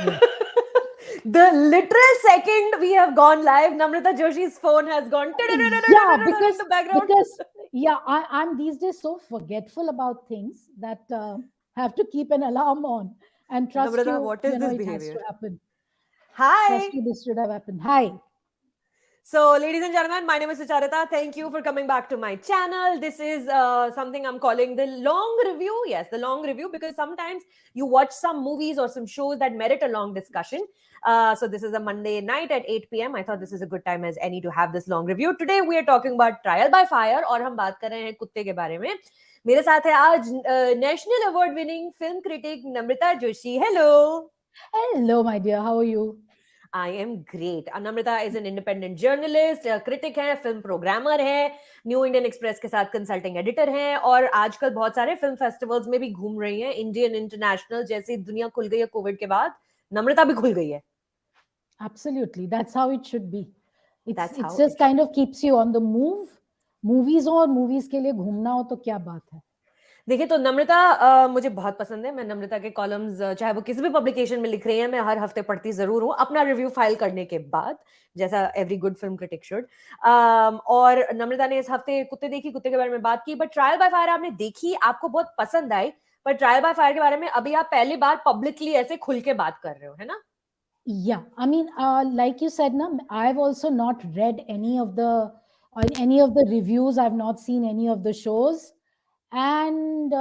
Yes. The literal second we have gone live, Namrata Joshi's phone has gone in Yeah, the background. I'm these days so forgetful about things that have to keep an alarm on and trust Namrata, you, what is this it has to behavior? happen. Hi. Trust you, this should have happened. Hi. So, ladies and gentlemen, my name is Sucharita. Thank you for coming back to my channel. This is something I'm calling the long review. Yes, the long review, because sometimes you watch some movies or some shows that merit a long discussion. So, this is a Monday night at 8 p.m. I thought this is a good time as any to have this long review. Today, we are talking about Trial by Fire और हम बात कर रहे हैं कुत्ते के बारे में. मेरे साथ है आज national award winning film critic Namrata Joshi. Hello. Hello, my dear. How are you? I am great. Namrata is an independent journalist, critic है, film programmer है, न्यू इंडियन एक्सप्रेस के साथ कंसल्टिंग एडिटर हैं और आजकल बहुत सारे फिल्म फेस्टिवल्स में भी घूम रही हैं. इंडियन इंटरनेशनल जैसी दुनिया खुल गई है कोविड के बाद, नम्रता भी खुल गई है. Absolutely. That's how it should be. That's It's how just it kind of keeps you on the move. Movies के लिए घूमना हो तो क्या बात है. देखिए तो नम्रता मुझे बहुत पसंद है. मैं नम्रता के कॉलम्स चाहे वो किसी भी पब्लिकेशन में लिख रही हैं, मैं हर हफ्ते पढ़ती जरूर हूँ अपना रिव्यू फाइल करने के बाद, जैसा every good film critic should. और नम्रता ने इस हफ्ते कुत्ते के बारे में बात की. बट ट्रायल बाय फायर आपने देखी, आपको बहुत पसंद आई, पर ट्रायल बाय फायर के बारे में अभी आप पहली बार पब्लिकली ऐसे खुल के बात कर रहे हो, है ना? Yeah, I mean, like you said, na, I've also not read any of the reviews. I've not seen any of the shows, and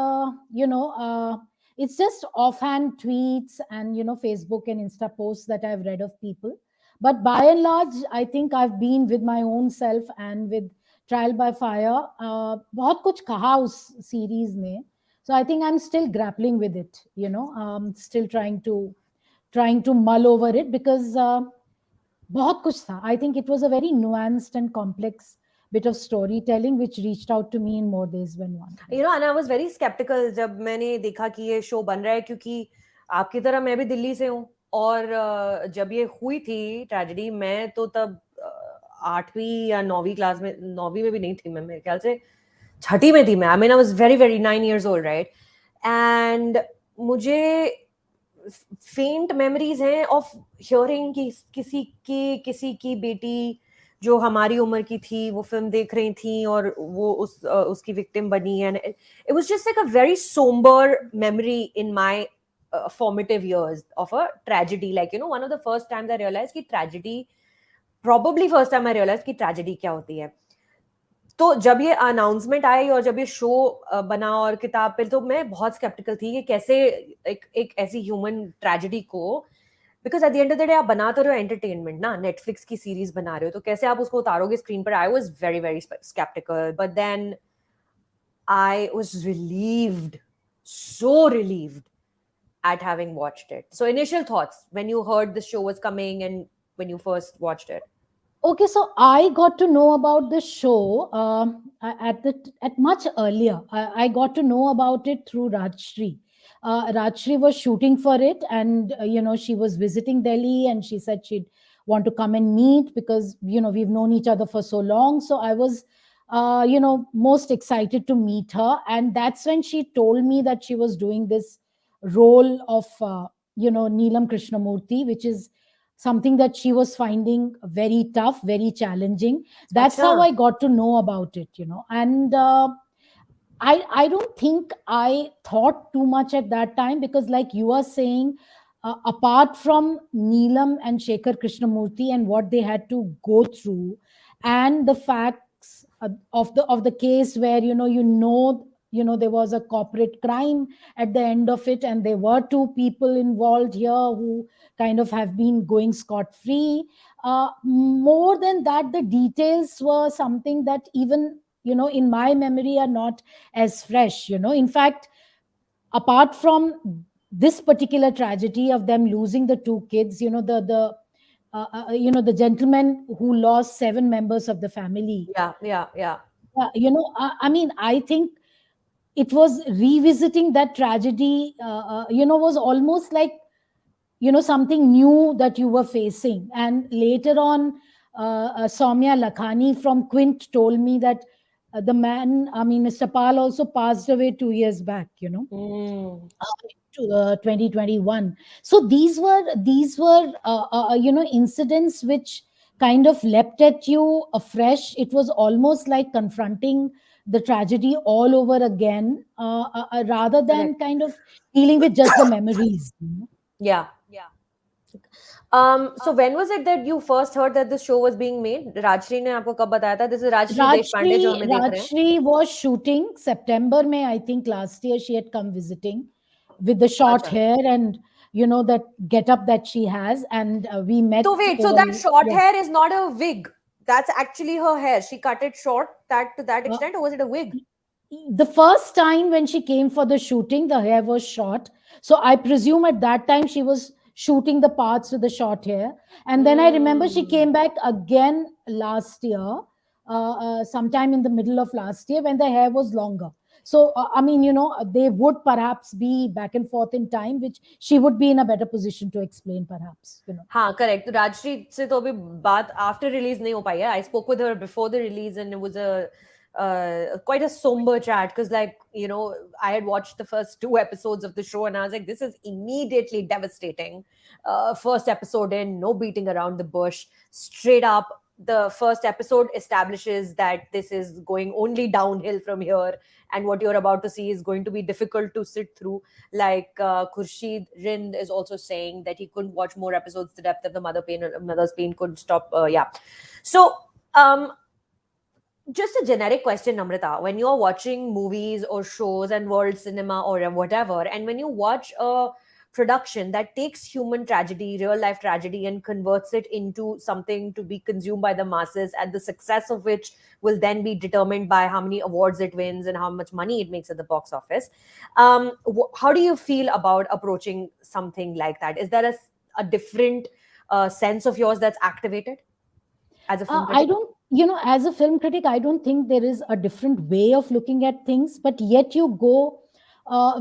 it's just offhand tweets and Facebook and Insta posts that I've read of people. But by and large, I think I've been with my own self and with Trial by Fire. बहुत कुछ कहा उस series ने, so I think I'm still grappling with it. Still trying to mull over it because बहुत कुछ था. I think it was a very nuanced and complex bit of storytelling which reached out to me in more ways than one. And I was very skeptical जब मैंने देखा कि ये show बन रहा है, क्योंकि आपकी तरह मैं भी दिल्ली से हूँ और जब ये हुई थी ट्रेजेडी, मैं तो तब 8वीं या 9वीं क्लास में, 9वीं में भी नहीं थी मैं, मेरे ख्याल से 6ठी में थी मैं. I mean, I was very very 9 years old, right? And मुझे फेंट मेमोरीज हैं ऑफ हियरिंग कि किसी की बेटी जो हमारी उम्र की थी वो फिल्म देख रही थी और वो उसकी विक्टिम बनी है. It was just like a very sombre memory in my formative years of a tragedy. Like, one of the first times I realized कि tragedy क्या होती है. तो जब ये अनाउंसमेंट आई और जब ये शो बना और किताब पे, तो मैं बहुत स्केप्टिकल थी कि कैसे एक ऐसी ह्यूमन ट्रेजेडी को, because at the end of the day आप बना तो रहे हो एंटरटेनमेंट ना, नेटफ्लिक्स की सीरीज बना रहे हो, तो कैसे आप उसको उतारोगे स्क्रीन पर. I was very very sceptical, but then I was relieved, so relieved at having watched it. So initial thoughts when you heard the show was coming and when you first watched it. Okay, so I got to know about the show at much earlier. I got to know about it through Rajshri. Rajshri was shooting for it, and she was visiting Delhi, and she said she'd want to come and meet because we've known each other for so long. So I was most excited to meet her, and that's when she told me that she was doing this role of Neelam Krishnamurti, which is something that she was finding very tough, very challenging. That's how I got to know about it, and I don't think I thought too much at that time because, like you are saying, apart from Neelam and Shekhar Krishnamurti and what they had to go through, and the facts of the case where there was a corporate crime at the end of it, and there were two people involved here who kind of have been going scot free. More than that, the details were something that even in my memory are not as fresh. In fact, apart from this particular tragedy of them losing the two kids, the gentleman who lost 7 members of the family. Yeah. I mean, I think it was revisiting that tragedy, was almost like something new that you were facing. And later on, Soumya Lakhani from Quint told me that The man, I mean, Mr. Pal also passed away 2 years back, Mm. to 2021. So these were incidents which kind of leapt at you afresh. It was almost like confronting the tragedy all over again, rather than Correct. kind of dealing with just the memories. Yeah. So when was it that you first heard that this show was being made? Rajshri ने आपको कब बताया था? This is Rajshri Deshpande जो Rajshri हमें देख रहे हैं. Rajshri was shooting September May, I think last year she had come visiting with the short अच्छा. hair and that get up that she has, and we met So wait, so over. that short Yeah. hair is not a wig. That's actually her hair. She cut it short that to that Uh, extent, or was it a wig? the first time when she came for the shooting, the hair was short. So I presume at that time she was shooting the parts with the short hair. And then I remember she Mm. came back again last year, sometime in the middle of last year when the hair was longer. So, I mean, they would perhaps be back and forth in time, which she would be in a better position to explain, perhaps. हाँ correct तो राजश्री से तो अभी बात after release नहीं हो पाई है I spoke with her before the release and it was a quite a somber chat because like I had watched the first two episodes of the show and I was like this is immediately devastating. First episode in, no beating around the bush, straight up the first episode establishes that this is going only downhill from here and what you're about to see is going to be difficult to sit through. Like Khurshid Rind is also saying that he couldn't watch more episodes. The depth of the mother's pain couldn't stop. Yeah. So, just a generic question, Namrata. When you're watching movies or shows and world cinema or whatever, and when you watch a production that takes human tragedy, real life tragedy, and converts it into something to be consumed by the masses, and the success of which will then be determined by how many awards it wins and how much money it makes at the box office. How do you feel about approaching something like that? Is there a different sense of yours that's activated as a film I critic? don't, as a film critic, I don't think there is a different way of looking at things, but yet you go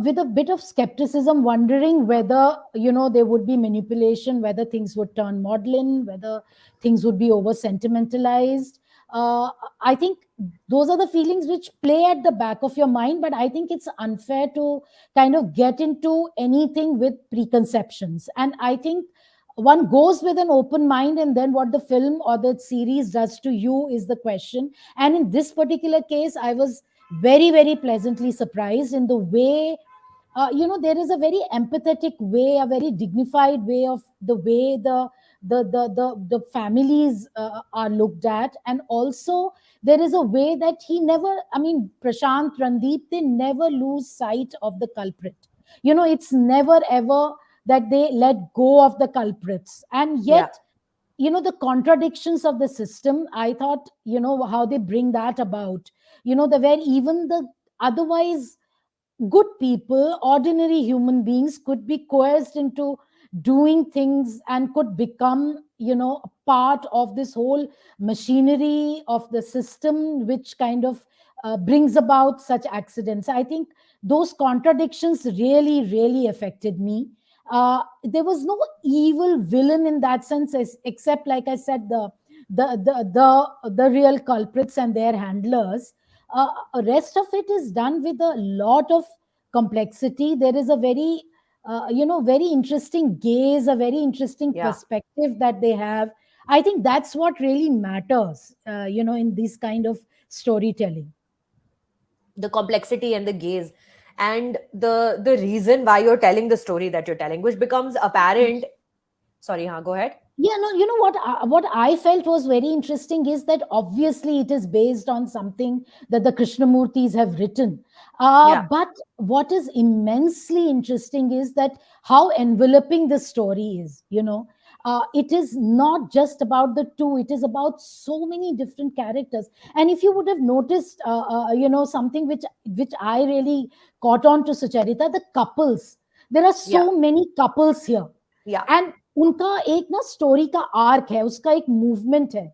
with a bit of skepticism, wondering whether, there would be manipulation, whether things would turn maudlin, whether things would be over sentimentalized. I think those are the feelings which play at the back of your mind, but I think it's unfair to kind of get into anything with preconceptions. And I think one goes with an open mind, and then what the film or the series does to you is the question. And in this particular case, I was very, very pleasantly surprised in the way, there is a very empathetic way, a very dignified way of the way the families are looked at. And also there is a way that he never, I mean, Prashant, Randeep, they never lose sight of the culprit. It's never ever that they let go of the culprits. And Yeah. yet, the contradictions of the system, I thought, how they bring that about, the where even the otherwise good people, ordinary human beings, could be coerced into doing things and could become, a part of this whole machinery of the system, which kind of brings about such accidents. I think those contradictions really, really affected me. There was no evil villain in that sense, except, like I said, the real culprits and their handlers. Rest of it is done with a lot of complexity. There is a very very interesting gaze, a very interesting Yeah. perspective that they have. I think that's what really matters, in this kind of storytelling. The complexity and the gaze and the reason why you're telling the story that you're telling, which becomes apparent. Sorry, go ahead. Yeah, no, what I felt was very interesting is that obviously it is based on something that the Krishnamurtis have written. Yeah. But what is immensely interesting is that how enveloping the story is. It is not just about the two; it is about so many different characters. And if you would have noticed, something which I really caught on to, Sucharita, the couples. There are Yeah. so many couples here, Yeah. And उनका एक ना story का arc है, उसका एक movement है.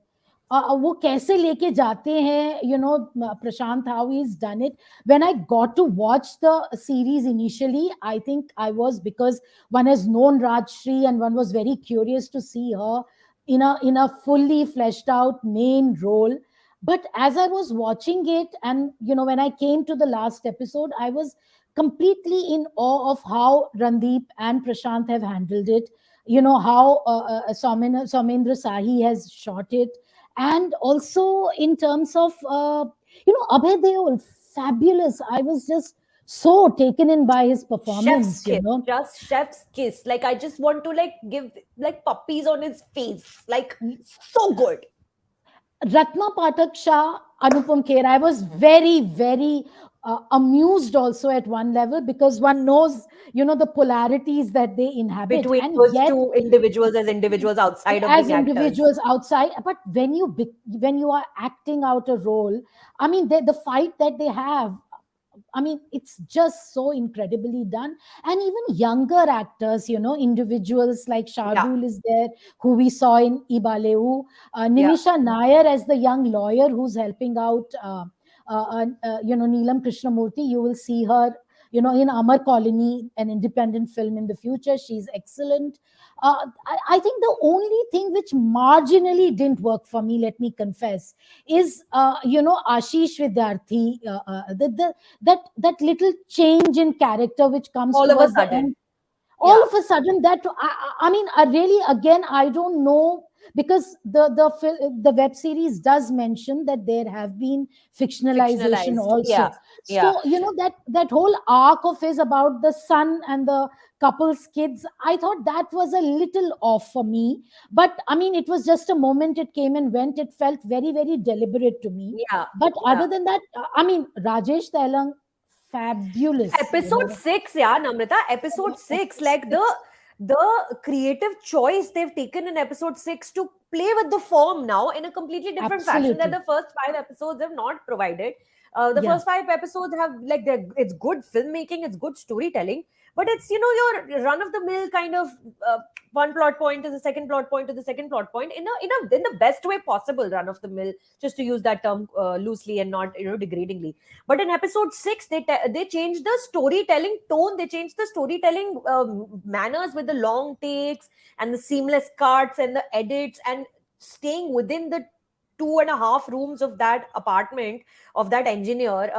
वो कैसे लेके जाते हैं, Prashant, how he is done it. When I got to watch the series initially, I think I was, because one has known Rajshri and one was very curious to see her in a fully fleshed out main role. But as I was watching it, and when I came to the last episode, I was completely in awe of how Randeep and Prashant have handled it. How Soumendra Sahi has shot it, and also in terms of Abhay Deol, fabulous. I was just so taken in by his Chef's performance. kiss, just chef's kiss. Like I just want to like give like puppies on his face. Like so good. Ratna Pathak Shah, Anupam Kher, I was very, very amused also at one level, because one knows, the polarities that they inhabit. Between And those yet, two individuals as individuals outside of as being actors. individuals outside, but when you are acting out a role, I mean, the fight that they have, I mean, it's just so incredibly done. And even younger actors, individuals like Yeah, Shardul is there, who we saw in Ibaleu, yeah. Nimisha Nair as the young lawyer who's helping out, Neelam Krishnamurti. You will see her, in Amar Colony, an independent film in the future. She's excellent. I think the only thing which marginally didn't work for me, let me confess, is Ashish Vidyarthi, that little change in character which comes All of a towards the sudden. end. All Yeah. of a sudden, that I mean, I really, again, I don't know, because the web series does mention that there have been fictionalization Fictionalized. Yeah. also. Yeah. So that whole arc of his about the son and the couple's kids, I thought that was a little off for me. But I mean, it was just a moment, it came and went. It felt very, very deliberate to me. Yeah. But Yeah. other than that, I mean, Rajesh Tailang, fabulous, Episode 6, yeah, Namrata, episode 6, like the creative choice they've taken in episode 6 to play with the form now in a completely different fashion that Absolutely. the first 5 episodes have not provided. The Yeah, first 5 episodes have like it's good filmmaking, it's good storytelling, but it's your run of the mill kind of uh, one plot point to the second plot point to the second plot point in the best way possible, run of the mill, just to use that term loosely and not degradingly. But in episode 6, they changed the storytelling tone. They changed the storytelling manners with the long takes and the seamless cuts and the edits, and staying within the 2.5 rooms of that apartment of that engineer,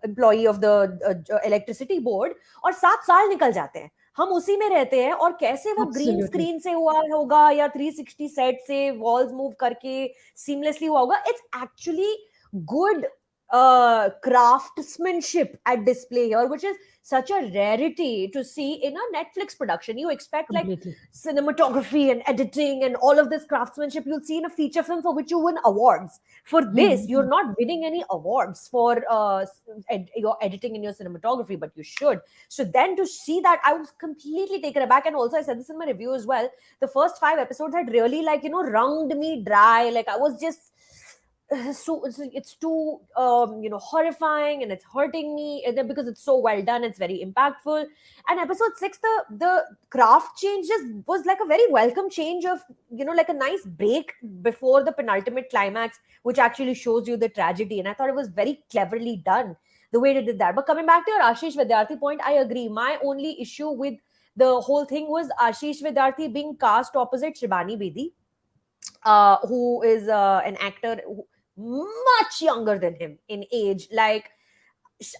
employee of the electricity board. और 7 साल निकल जाते हैं, हम उसी में रहते हैं, और कैसे वो ग्रीन absolutely. स्क्रीन से हुआ होगा या 360 सेट से वॉल्स मूव करके सीमलेसली हुआ होगा. It's actually good craftsmanship at display here, which is such a rarity to see in a Netflix production. You expect like Completely. cinematography and editing and all of this craftsmanship you'll see in a feature film for which you win awards. For this, you're Mhm. not winning any awards for your editing and your cinematography, but you should. So then to see that, I was completely taken aback. And also, I said this in my review as well. The first 5 episodes had really like wrunged me dry. Like I was just so it's too horrifying, and it's hurting me, and then because it's so well done, it's very impactful. And episode 6, the craft change just was like a very welcome change of like a nice break before the penultimate climax, which actually shows you the tragedy. And I thought it was very cleverly done the way they did that. But coming back to your Ashish Vidyarthi point, I agree. My only issue with the whole thing was Ashish Vidyarthi being cast opposite Shibani Bedi, who is an actor much younger than him in age. Like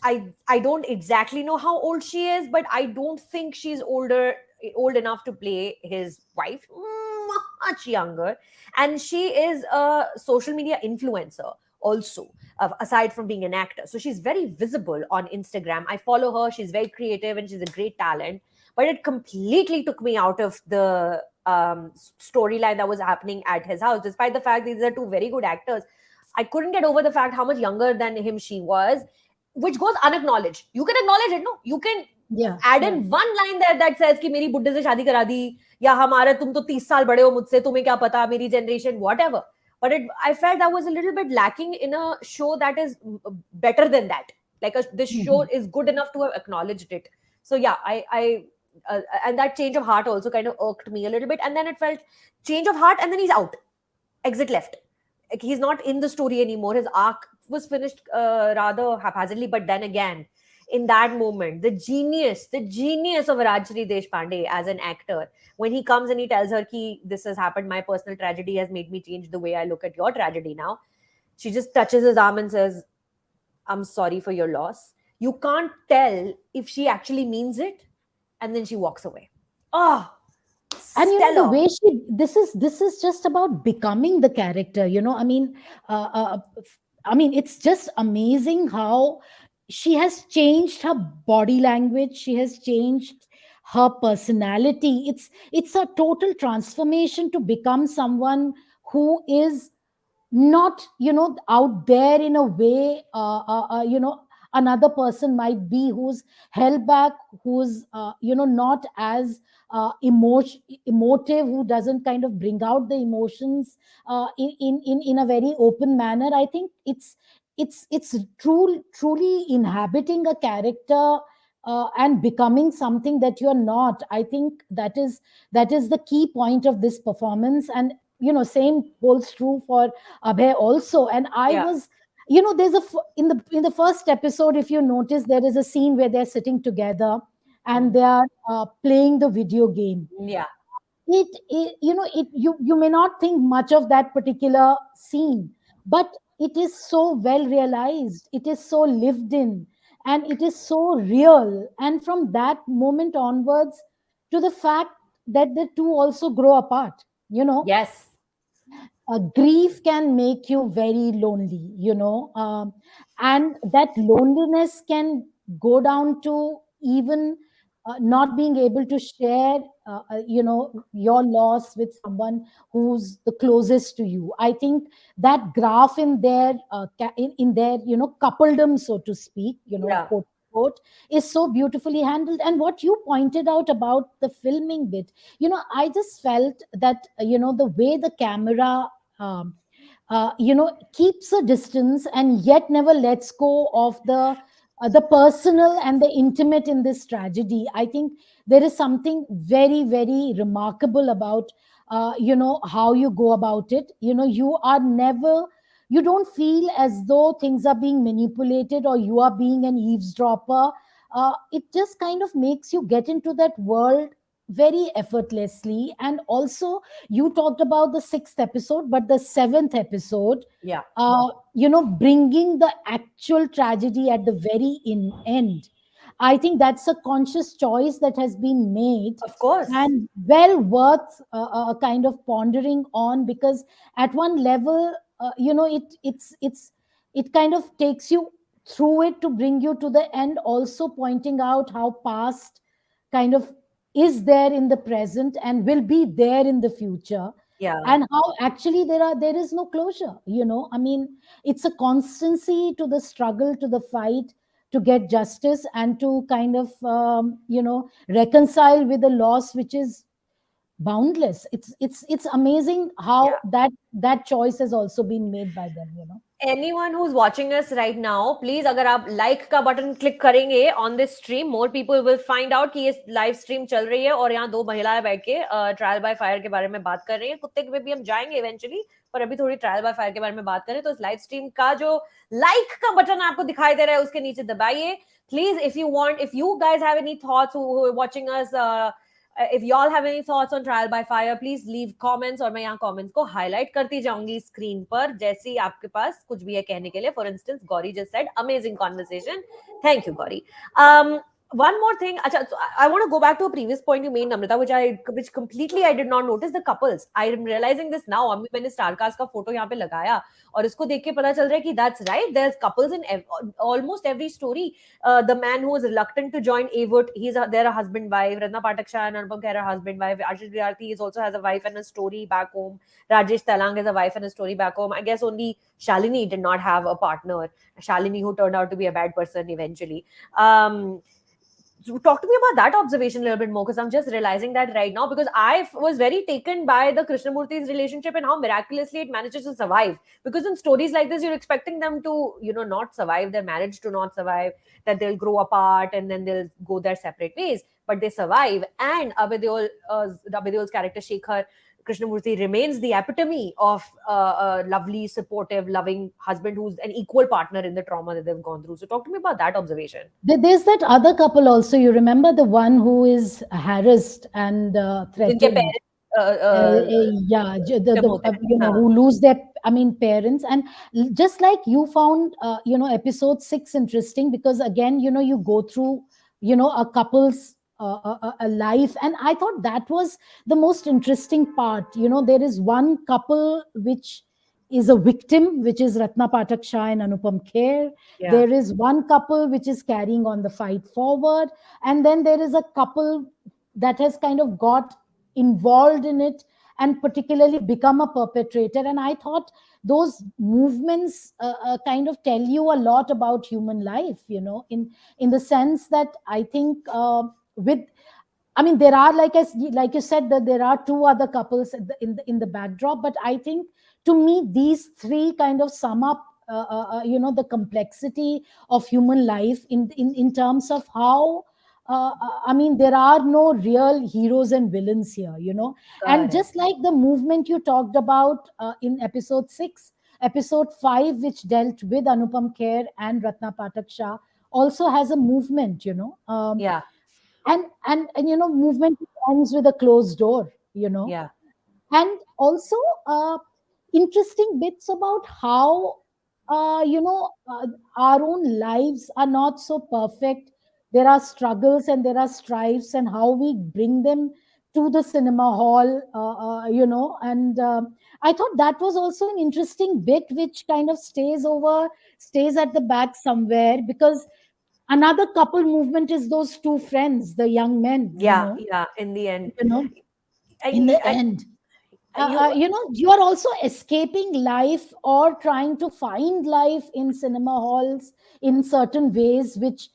I don't exactly know how old she is, but I don't think she's old enough to play his wife. Much younger, and she is a social media influencer also, aside from being an actor. So she's very visible on Instagram. I follow her. She's very creative and she's a great talent. But it completely took me out of the storyline that was happening at his house, despite the fact these are two very good actors. I couldn't get over the fact how much younger than him she was, which goes unacknowledged. You can acknowledge it, no? You can Yeah, add yeah. in one line there that says कि मेरी बुड्ढे से शादी करा दी, या हमारे तुम तो 30 साल बड़े हो मुझसे, तुम्हें क्या पता, मेरी generation, whatever. But I felt that was a little bit lacking in a show that is better than that. Like this show Mhm. is good enough to have acknowledged it. So yeah, and that change of heart also kind of irked me a little bit. And then it felt change of heart, and then he's out, exit left. Like he's not in the story anymore. His arc was finished rather haphazardly. But then again, in that moment, the genius of Rajshri Deshpande as an actor, when he comes and he tells her, "Ki this has happened. My personal tragedy has made me change the way I look at your tragedy now." She just touches his arm and says, I'm sorry for your loss. You can't tell if she actually means it. And then she walks away. Oh, And the stellar. way this is just about becoming the character. I mean it's just amazing how she has changed her body language, she has changed her personality. It's a total transformation to become someone who is not out there in a way another person might be, who's held back, who's not as emotive, who doesn't kind of bring out the emotions in a very open manner. I think it's truly inhabiting a character and becoming something that you're not. I think that is the key point of this performance. And same holds true for Abhay also. And I Yeah. was, there's in the first episode, if you notice, there is a scene where they're sitting together and Mm. they are playing the video game. Yeah. You may not think much of that particular scene, but it is so well realized, it is so lived in, and it is so real. And from that moment onwards, to the fact that the two also grow apart, Yes. grief can make you very lonely, and that loneliness can go down to even not being able to share your loss with someone who's the closest to you. I think that graph in their in their coupledom, so to speak, Yeah. quote unquote, is so beautifully handled. And what you pointed out about the filming bit, I just felt that the way the camera um, keeps a distance and yet never lets go of the personal and the intimate in this tragedy. I think there is something very, very remarkable about how you go about it. You don't feel as though things are being manipulated or you are being an eavesdropper. It just kind of makes you get into that world very effortlessly. And also, you talked about the sixth episode, but the seventh episode, Yeah. bringing the actual tragedy at the very end. I think that's a conscious choice that has been made, Of course. and well worth kind of pondering on, because at one level, it kind of takes you through it to bring you to the end, also pointing out how past kind of is there in the present and will be there in the future, Yeah. and how actually there is no closure. I mean, it's a constancy to the struggle, to the fight to get justice, and to kind of reconcile with a loss which is boundless. It's amazing Yeah. how that choice has also been made by them. Anyone who's watching us right now, please अगर आप like का button click करेंगे on this stream, more people will find out कि ये live stream चल रही है और यहाँ दो महिलाएं बैठ के ट्रायल बाय फायर के बारे में बात कर रही हैं. कुत्ते पे भी हम जाएंगे eventually, पर अभी थोड़ी ट्रायल बाय फायर के बारे में बात करें. तो इस लाइव स्ट्रीम का जो like का बटन आपको दिखाई दे रहा है उसके नीचे दबाइए. Please, if you guys have any thoughts who are watching us, if y'all have any thoughts on trial by fire, please leave comments और मैं यहाँ comments को highlight करती जाऊंगी screen पर जैसे ही आपके पास कुछ भी है कहने के लिए. For instance, Gauri just said amazing conversation. Thank you, Gauri. One more thing. Achha, so I want to go back to a previous point you made, Namrata, which completely I did not notice. The couples. I am realizing this now. अम्मी मैंने Starcast का photo यहाँ पे लगाया और इसको देख के पता चल रहा है कि that's right. There's couples in almost every story. The man who was reluctant to join Avert, they're a husband wife. Ratna Patak Shah and Anupam Kher are husband wife. Ashish Vidyarthi also has a wife and a story back home. Rajesh Talang has a wife and a story back home. I guess only Shalini did not have a partner. Shalini, who turned out to be a bad person eventually. So talk to me about that observation a little bit more, because I'm just realizing that right now, because I was very taken by the Krishnamurti's relationship and how miraculously it manages to survive. Because in stories like this, you're expecting them to, not survive, their marriage to not survive, that they'll grow apart and then they'll go their separate ways. But they survive. And Abhay character Shekhar Krishnamurti remains the epitome of a lovely, supportive, loving husband who's an equal partner in the trauma that they've gone through. So talk to me about that observation. There's that other couple also. You remember the one who is harassed and जिनके threatened? parents Yeah, हाँ, who lose their, I mean, parents. And just like you found, episode 6 interesting, because again, you go through, a couple's a life. And I thought that was the most interesting part. There is one couple which is a victim, which is Ratna Pathak Shah and Anupam Kher. yeah, There is one couple which is carrying on the fight forward, and then there is a couple that has kind of got involved in it and particularly become a perpetrator. And I thought those movements kind of tell you a lot about human life, in the sense that I think, with I mean, there are, like you said, that there are two other couples in the backdrop, but I think, to me, these three kind of sum up, the complexity of human life in terms of how. I mean, there are no real heroes and villains here, and correct. just like the movement you talked about in episode 6, episode 5, which dealt with Anupam Kher and Ratna Pathak Shah, also has a movement, Yeah, and movement ends with a closed door, yeah, and also interesting bits about how our own lives are not so perfect. There are struggles and there are strifes, and how we bring them to the cinema hall, and I thought that was also an interesting bit, which kind of stays at the back somewhere, because another couple movement is those two friends, the young men, yeah, yeah. In the end, you know in I, the end, you, you are also escaping life or trying to find life in cinema halls in certain ways, which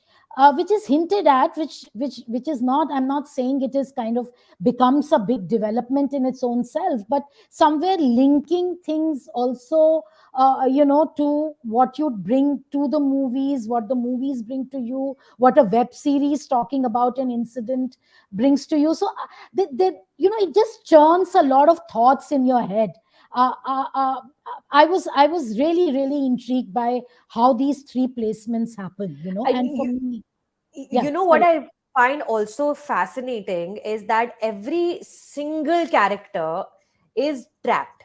is hinted at, which is not, I'm not saying it is kind of becomes a big development in its own self, but somewhere linking things also, to what you bring to the movies, what the movies bring to you, what a web series talking about an incident brings to you. So it just churns a lot of thoughts in your head. I was really intrigued by how these three placements happen, and for you, me, yeah, you know what sorry. I find also fascinating is that every single character is trapped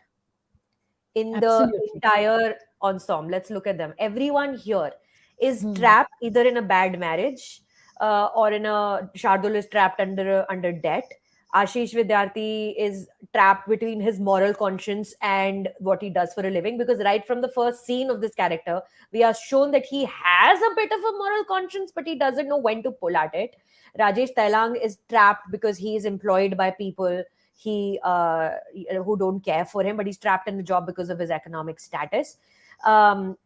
in the Absolutely. entire ensemble. Let's look at them. Everyone here is Hmm. trapped either in a bad marriage, or in a Shardul is trapped under debt. Ashish Vidyarthi is trapped between his moral conscience and what he does for a living. Because right from the first scene of this character, we are shown that he has a bit of a moral conscience, but he doesn't know when to pull at it. Rajesh Tailang is trapped because he is employed by people who don't care for him, but he's trapped in the job because of his economic status. And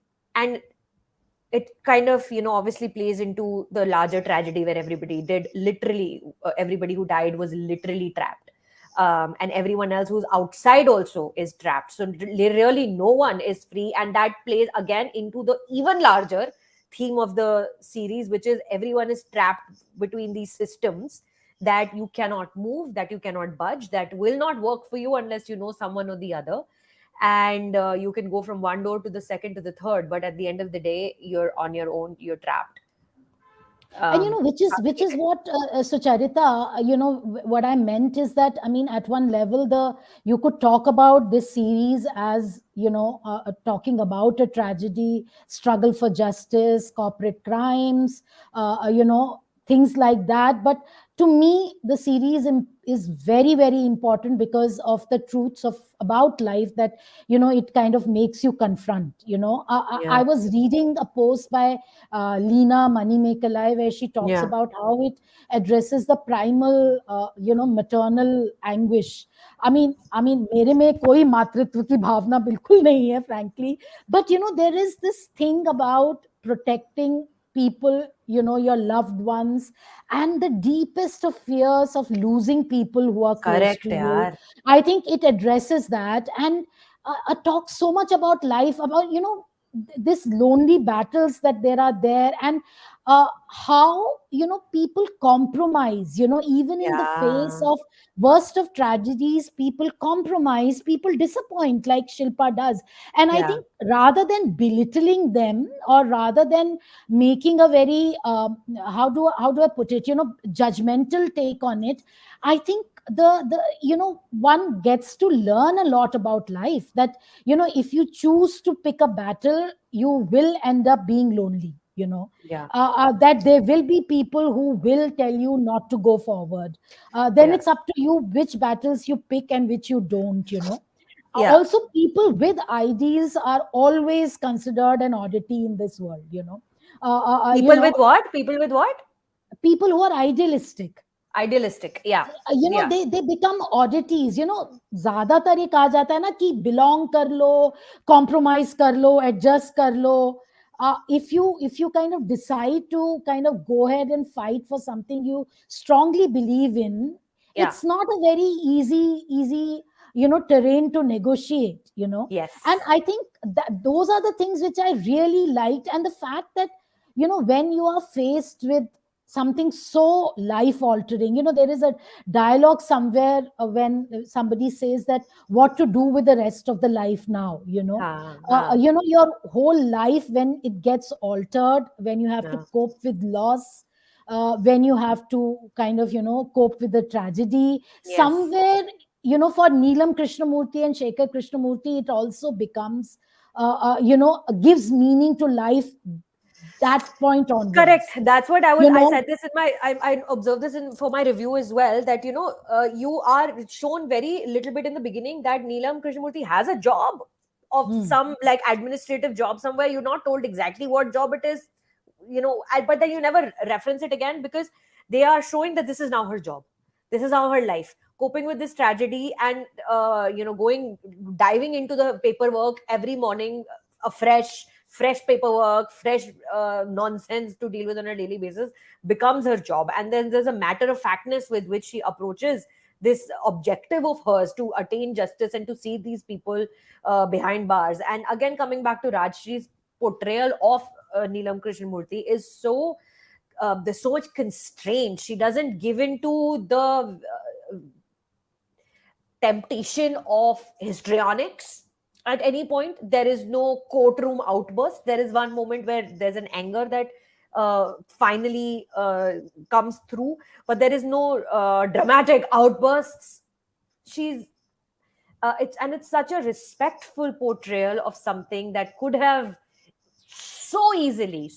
it kind of, obviously plays into the larger tragedy where everybody who died was literally trapped. And everyone else who's outside also is trapped. So really no one is free. And that plays again into the even larger theme of the series, which is everyone is trapped between these systems that you cannot move, that you cannot budge, that will not work for you unless you know someone or the other. And you can go from one door to the second to the third, but at the end of the day you're on your own, you're trapped. And um which is what, Sucharita, what I meant is that, I mean, at one level, you could talk about this series as, talking about a tragedy, struggle for justice, corporate crimes, things like that. But to me, the series is very very important because of the truths of about life that, it kind of makes you confront. I yeah, was reading a post by Leena Manimekalai, where she talks yeah, about how it addresses the primal, maternal anguish. I mean, मेरे में कोई मातृत्व की भावना बिल्कुल नहीं है, frankly. But there is this thing about protecting people, your loved ones, and the deepest of fears of losing people who are close correct to you. yaar. I think it addresses that, and talks so much about life, about this lonely battles that there are there. And how people compromise, even in the face Yeah. of worst of tragedies, people compromise, people disappoint, like Shilpa does. And I Yeah. think rather than belittling them, or rather than making a very how do I put it, judgmental take on it, I think the one gets to learn a lot about life, that if you choose to pick a battle, you will end up being lonely, Yeah. that there will be people who will tell you not to go forward. Then Yeah. it's up to you which battles you pick and which you don't. Yeah. Also, people with ideals are always considered an oddity in this world. Uh, uh, uh, you People with know, what? People with what? People who are idealistic, Idealistic. Yeah. Yeah. they become oddities. ज्यादातर ये कहा जाता है ना कि belong कर लो, compromise कर लो, adjust कर लो. If you kind of decide to kind of go ahead and fight for something you strongly believe in, Yeah. it's not a very easy terrain to negotiate. And Yes. I think that those are the things which I really liked, and the fact that when you are faced with something so life altering, there is a dialogue somewhere when somebody says that what to do with the rest of the life now, Ha, ha, your whole life, when it gets altered, when you have to ha. cope with loss, when you have to kind of cope with the tragedy Yes. somewhere, for Neelam Krishnamurti and Shekhar Krishnamurti, it also becomes gives meaning to life that point Correct. onwards, That's what I was. you I know said this in my. I observed this in for my review as well. That you are shown very little bit in the beginning that Neelam Krishnamurti has a job of Hmm. some like administrative job somewhere. You're not told exactly what job it is. But then you never reference it again because they are showing that this is now her job. This is now her life, coping with this tragedy and going diving into the paperwork every morning, fresh paperwork, fresh nonsense to deal with on a daily basis becomes her job. And then there's a matter of factness with which she approaches this objective of hers to attain justice and to see these people behind bars. And again, coming back to Rajshree's portrayal of Neelam Krishnamurti is so there's so much constraint. She doesn't give in to the temptation of histrionics at any point. There is no courtroom outburst. There is one moment where there's an anger that finally comes through, but there is no dramatic outbursts. She's it's such a respectful portrayal of something that could have so easily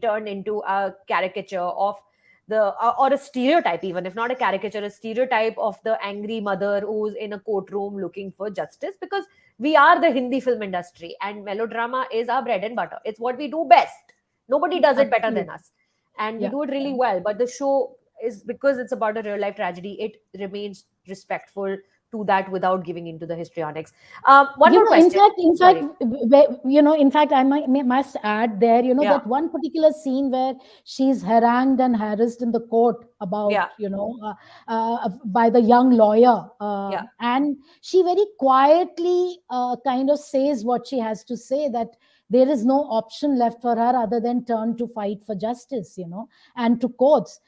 turned into a caricature of the or a stereotype, even if not a caricature, a stereotype of the angry mother who's in a courtroom looking for justice. Because we are the Hindi film industry and melodrama is our bread and butter. It's what we do best. Nobody does it better than Absolutely. us, and we Yeah. do it Yeah. really well. But the show is, because it's about a real life tragedy, it remains respectful to that without giving into the histrionics. One more In question. fact, Sorry. in fact, must add there, Yeah. that one particular scene where she's harangued and harassed in the court about, Yeah. by the young lawyer, Yeah. and she very quietly kind of says what she has to say, that there is no option left for her other than turn to fight for justice, and to courts,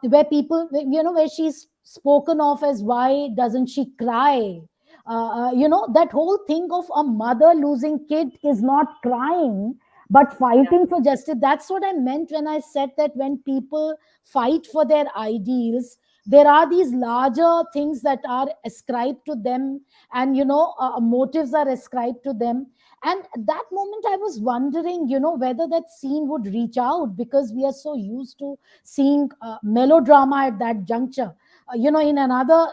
where people, where she's spoken of as why doesn't she cry, that whole thing of a mother losing kid is not crying but Yeah. fighting for justice. That's what I meant when I said that when people fight for their ideals, there are these larger things that are ascribed to them, and motives are ascribed to them. And at that moment I was wondering, whether that scene would reach out, because we are so used to seeing melodrama at that juncture. In another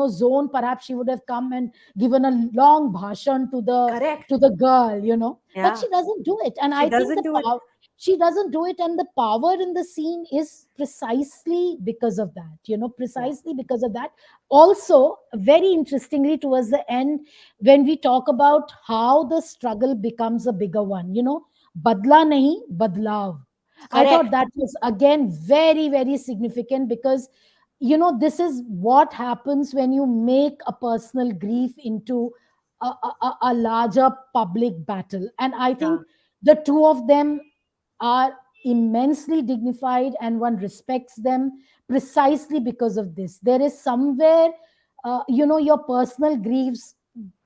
zone, perhaps she would have come and given a long bhashan to the Correct. girl, but Yeah. she doesn't do it. And She I think doesn't do it. she doesn't do it, and the power in the scene is precisely because of that, Yeah. precisely because of that. Also, very interestingly, towards the end, when we talk about how the struggle becomes a bigger one, badla nahi, badlav. I thought Correct. that was again very, very significant, because this is what happens when you make a personal grief into a larger public battle. And I Yeah. think the two of them are immensely dignified, and one respects them precisely because of this. There is somewhere, your personal griefs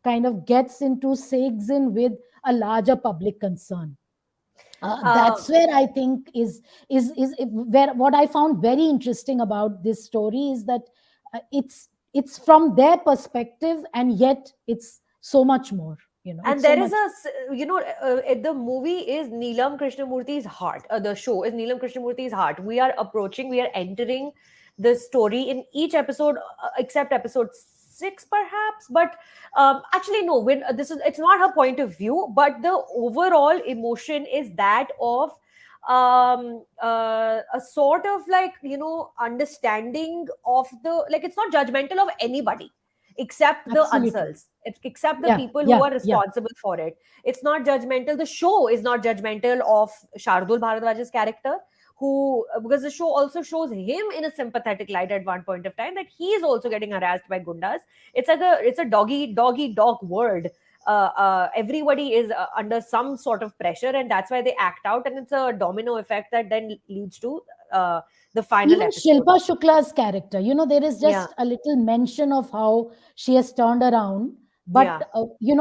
kind of gets into segs in with a larger public concern. Um, That's where I think is where what I found very interesting about this story is that it's from their perspective, and yet it's so much more. and It's so there is much. the movie is Neelam Krishnamurthy's heart. The show is Neelam Krishnamurthy's heart. We are entering the story in each episode, except episode 6, perhaps. But actually, no. It's not her point of view, but the overall emotion is that of a sort of understanding of the, like, it's not judgmental of anybody except the Absolutely. unsels, except the Yeah, people who yeah, are yeah. responsible for it. It's not judgmental. The show is not judgmental of Shardul Bharadwaj's character, who, because the show also shows him in a sympathetic light at one point of time, that he is also getting harassed by gundas. It's a dog world. Everybody is under some sort of pressure, and that's why they act out, and it's a domino effect that then leads to uh, the final Even episode. Shilpa Shukla's character, there is Yeah, just a little mention of how she has turned around, yeah, but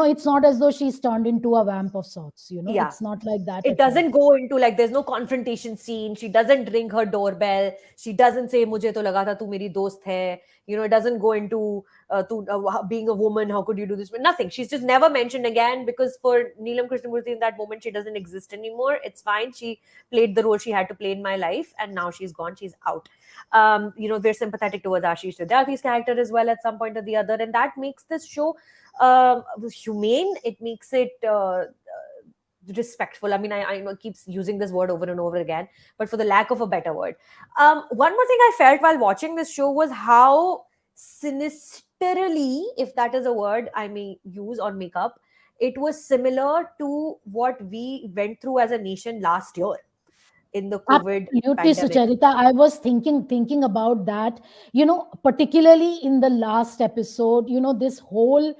it's not as though she's turned into a vamp of sorts. yeah. It's not like that It at all. doesn't go into, like, there's no confrontation scene. She doesn't ring her doorbell. She doesn't say mujhe to laga tha tu meri dost hai. It doesn't go into being a woman, how could you do this? Nothing. She's just never mentioned again, because for Neelam Krishnamurthy in that moment, she doesn't exist anymore. It's fine. She played the role she had to play in my life, and now she's gone. She's out. We're sympathetic towards Ashish Vidyarthi's character as well at some point or the other, and that makes this show humane. It makes it respectful. I mean, I know keeps using this word over and over again, but for the lack of a better word, one more thing I felt while watching this show was how sinisterly, if that is a word I may use or make up, it was similar to what we went through as a nation last year in the COVID Absolutely, pandemic. Sucharita. I was thinking about that. Particularly in the last episode. This whole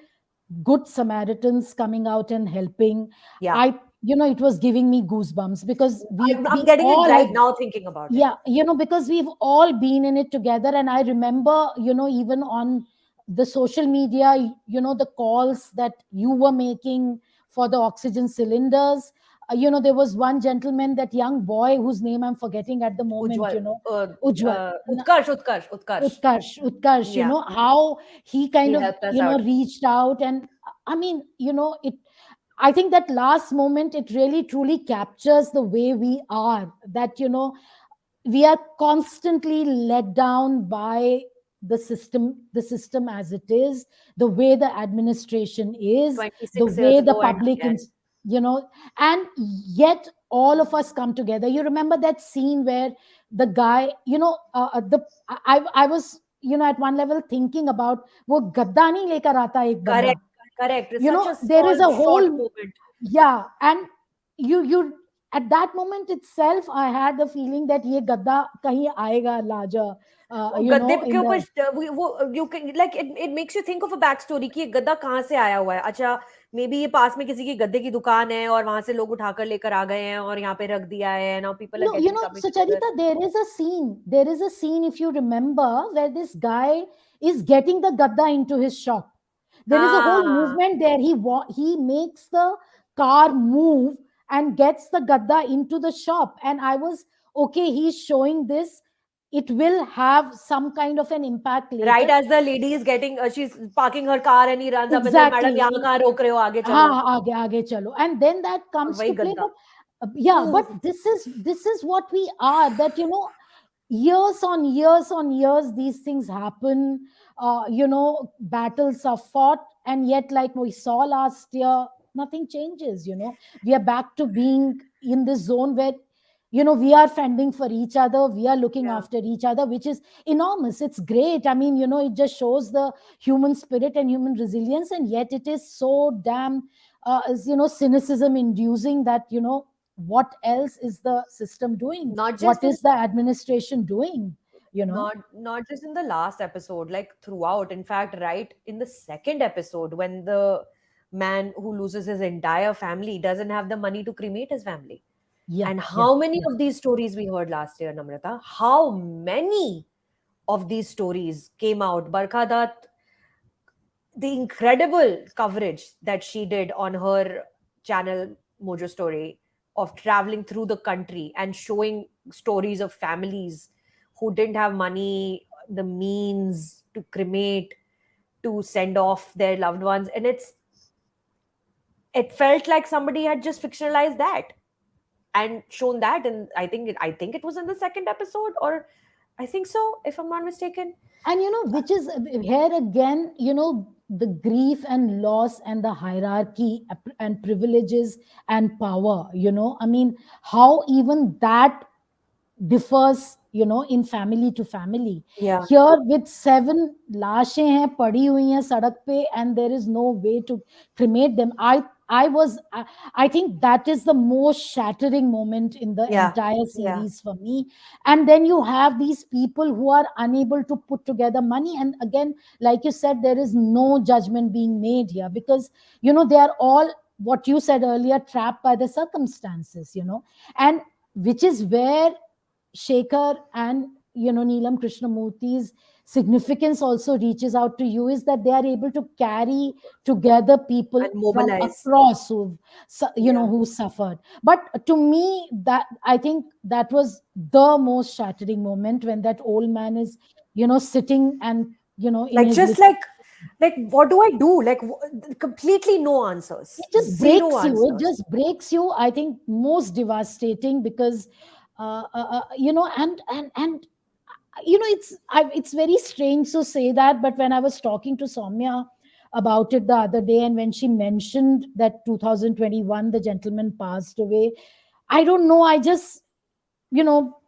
Good Samaritans coming out and helping. Yeah, It was giving me goosebumps because we I'm we getting it all right have. now thinking about it. Yeah, because we've all been in it together, and I remember, even on the social media, the calls that you were making for the oxygen cylinders. There was one gentleman, that young boy whose name I'm forgetting at the moment, Ujjwal, Ujjwal. Utkarsh. Utkarsh, Yeah, how he kind he of, helped us out. reached out. And I mean, I think that last moment, it really truly captures the way we are, that, we are constantly let down by the system as it is, the way the administration is, the 26 years way the ago and public again. is, and yet all of us come together. You remember that scene where the guy, the I was, at one level thinking about wo gadda nahi lekar aata ek banda. Correct, correct. It's such a There small, is a short whole. moment. Yeah, and you at that moment itself, I had the feeling that ye gadda kahin aayega larger, वो गद्दे के in ऊपर the. वो you can, like, it makes you think of a back story कि ये गद्दा कहाँ से आया हुआ है. अच्छा, मे बी ये पास में किसी की गद्दे की दुकान है और वहां से लोग उठाकर लेकर आ गए हैं और यहाँ पे रख दिया है. Now people are No, getting coming together. Sucharita, there is a scene, if you remember, where this guy is getting the gadda into his shop. There is a whole हाँ, movement there. He makes the car move and gets the gadda into the shop. And I was, okay, he's showing this. It will have some kind of an impact right later. as the lady is getting, she's parking her car and he runs up and says, "Madam, Exactly. यहाँ कहाँ रोक रहे हो? आगे हाँ, चलो." आगे आगे चलो, and then that और comes वही to play. गद्दा. But yeah, but Ooh, this is what we are, that, years on years on years, these things happen. Battles are fought, and yet, like we saw last year, nothing changes. We are back to being in this zone where, we are fending for each other, we are looking yeah. after each other, which is enormous. It's great. I mean, it just shows the human spirit and human resilience, and yet it is so damn cynicism inducing, that, what else is the system doing, Not what just in is the administration doing, you know not just in the last episode, like throughout. In fact, right in the second episode, when the man who loses his entire family doesn't have the money to cremate his family, Yeah, And yeah, how many yeah. of these stories we heard last year, Namrata? How many of these stories came out? Barkha Dutt, the incredible coverage that she did on her channel Mojo Story of traveling through the country and showing stories of families who didn't have money, the means to cremate, to send off their loved ones. And it felt like somebody had just fictionalized that and shown that. And I think it was in the second episode, or I think so, if I'm not mistaken. And which is here again, the grief and loss and the hierarchy and privileges and power, I mean, how even that differs, in family to family. Yeah, Here with 7 लाशें हैं पड़ी हुई हैं सड़क पे, and there is no way to cremate them. I think that is the most shattering moment in the yeah, entire yeah. series for me. And then you have these people who are unable to put together money, and again, like you said, there is no judgment being made here, because they are all, what you said earlier, trapped by the circumstances, and which is where Shekhar and Neelam Krishnamurthy's significance also reaches out to you, is that they are able to carry together people And from mobilize. across Yeah. who suffered. But to me, that I think that was the most shattering moment, when that old man is sitting and in Like, his just little, like what do I do? Like, completely no answers, it just zero breaks you. It answers. just breaks you. I think most devastating, because and it's very strange to say that, but when I was talking to Soumya about it the other day, and when she mentioned that 2021 the gentleman passed away, I don't know, I just, you know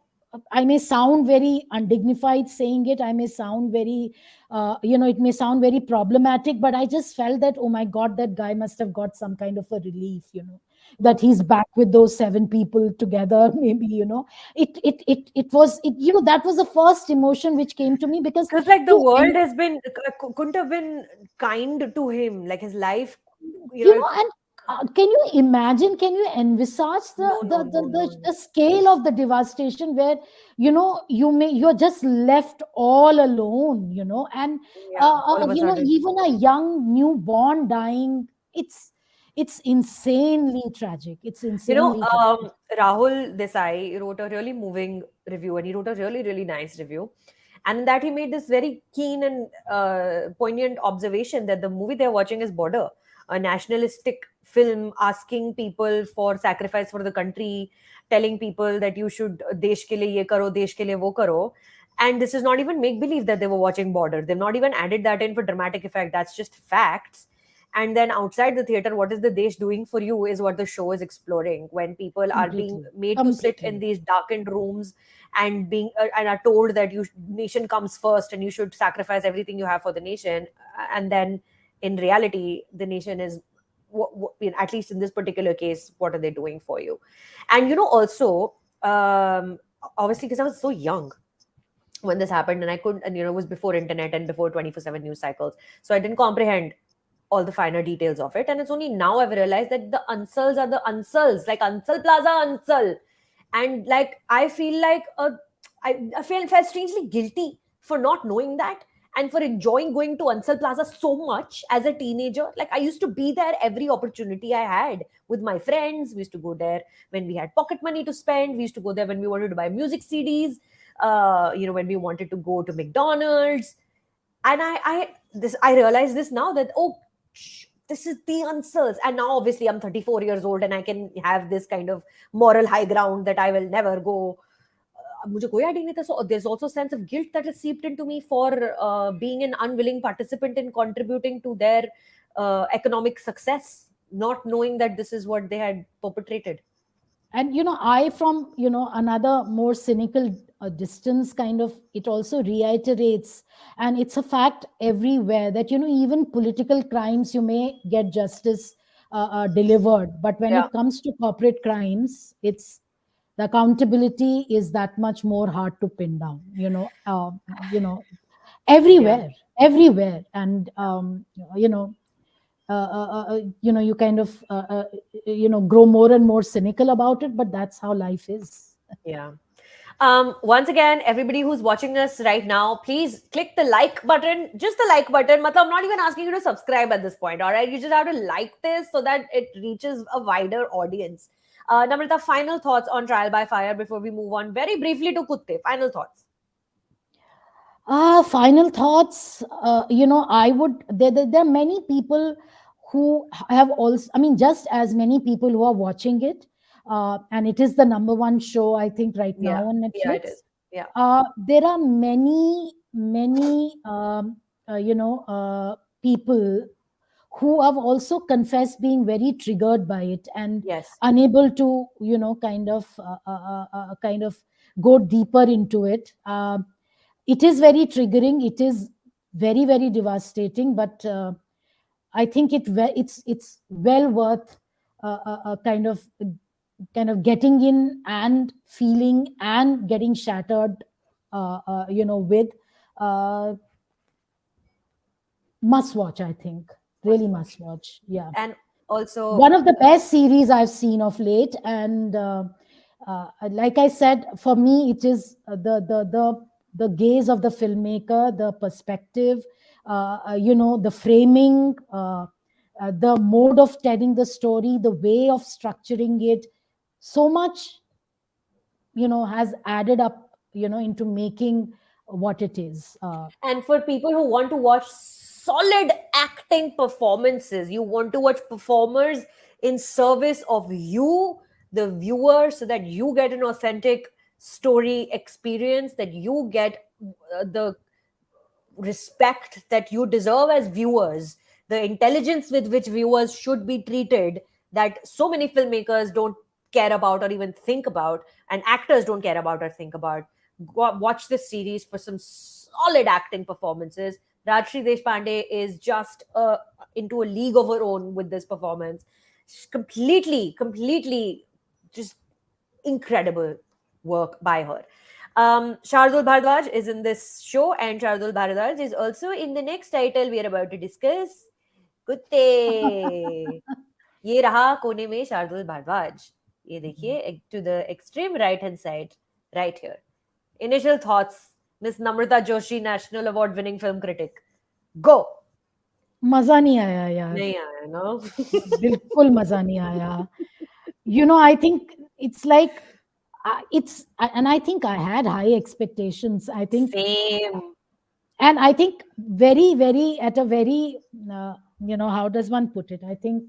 I may sound very undignified saying it, I may sound very, it may sound very problematic, but I just felt that, oh my god, that guy must have got some kind of a relief, that he's back with those 7 people together. Maybe, it was it that was the first emotion which came to me, because Because, like, the to world has been couldn't have been kind to him. Like, his life, you know, and can you imagine, can you envisage no, no, no, no, no. the scale of the devastation, where you're just left all alone, and Yeah, all of a sudden. even a young newborn dying, it's insanely tragic, it's You know, insanely tragic. Rahul Desai wrote a really moving review, and he wrote a really, really nice review. And in that, he made this very keen and poignant observation that the movie they're watching is Border, a nationalistic film asking people for sacrifice for the country, telling people that you should desh ke liye ye karo, desh ke liye wo karo. And this is not even make believe that they were watching Border. They've not even added that in for dramatic effect. That's just facts. And then outside the theater, what is the desh doing for you is what the show is exploring, when people are being Completely, made to sit in completely. these darkened rooms and being and are told that you nation comes first and you should sacrifice everything you have for the nation. And then in reality, the nation is at least in this particular case, what are they doing for you? And also, um obviously, because I was so young when this happened, and I couldn't, and it was before internet and before 24/7 news cycles, so I didn't comprehend all the finer details of it. And it's only now I've realized that the Ansuls are the Ansuls, like Ansal Plaza Ansal. And, like, I feel like I felt strangely guilty for not knowing that, and for enjoying going to Ansal Plaza so much as a teenager. Like, I used to be there every opportunity I had with my friends. We used to go there when we had pocket money to spend. We used to go there when we wanted to buy music CDs. When we wanted to go to McDonald's. And I realize this now, that, oh, this is the answers. And now obviously I'm 34 years old and I can have this kind of moral high ground that I will never go. मुझे कोई idea नहीं था. So there's also a sense of guilt that is seeped into me for being an unwilling participant in contributing to their economic success, not knowing that this is what they had perpetrated. And I, from another more cynical distance, kind of, it also reiterates, and it's a fact everywhere, that even political crimes, you may get justice delivered, but when Yeah, it comes to corporate crimes, it's the accountability is that much more hard to pin down, you know yeah. everywhere, everywhere. And you kind of grow more and more cynical about it, but that's how life is. Yeah. Once again, everybody who's watching us right now, please click the like button. Just the like button. Matlab, I'm not even asking you to subscribe at this point. All right, you just have to like this so that it reaches a wider audience. Namrata, final thoughts on Trial by Fire before we move on very briefly to Kutte. Final thoughts. Final thoughts. I would. There are many people who have also. I mean, just as many people who are watching it, and it is the number one show I think right Yeah, now on yeah, it Netflix. is. Yeah. There are many people who have also confessed being very triggered by it and Yes. unable to kind of go deeper into it. It is very triggering, it is very devastating, but I think it's well worth kind of getting in and feeling and getting shattered with. uh, Must watch, I think. Really Must must watch. watch. Yeah. And also, One of the best series I've seen of late. And like I said, for me, it is the gaze of the filmmaker, the perspective, the framing, the mode of telling the story, the way of structuring it. So much, has added up, into making what it is. and for people who want to watch solid acting performances, you want to watch performers in service of you, the viewer, so that you get an authentic story experience, that you get the respect that you deserve as viewers, the intelligence with which viewers should be treated, that so many filmmakers don't care about or even think about, and actors don't care about or think about. Watch this series for some solid acting performances. Rajshri Deshpande is just into a league of her own with this performance. She's completely just incredible work by her. Shardul Bhardwaj is in this show, and Shardul Bhardwaj is also in the next title we are about to discuss, Kutte. ये रहा कोने में शार्दुल भारद्वाज. ये देखिए to the extreme right hand side, right here. Initial thoughts, Miss Namrata Joshi, National Award winning film critic. Go. मजा नहीं आया यार. नहीं आया ना. बिल्कुल मजा नहीं आया. I think it's like, and I think I had high expectations. I think, Same. and I think very at a very, how does one put it? I think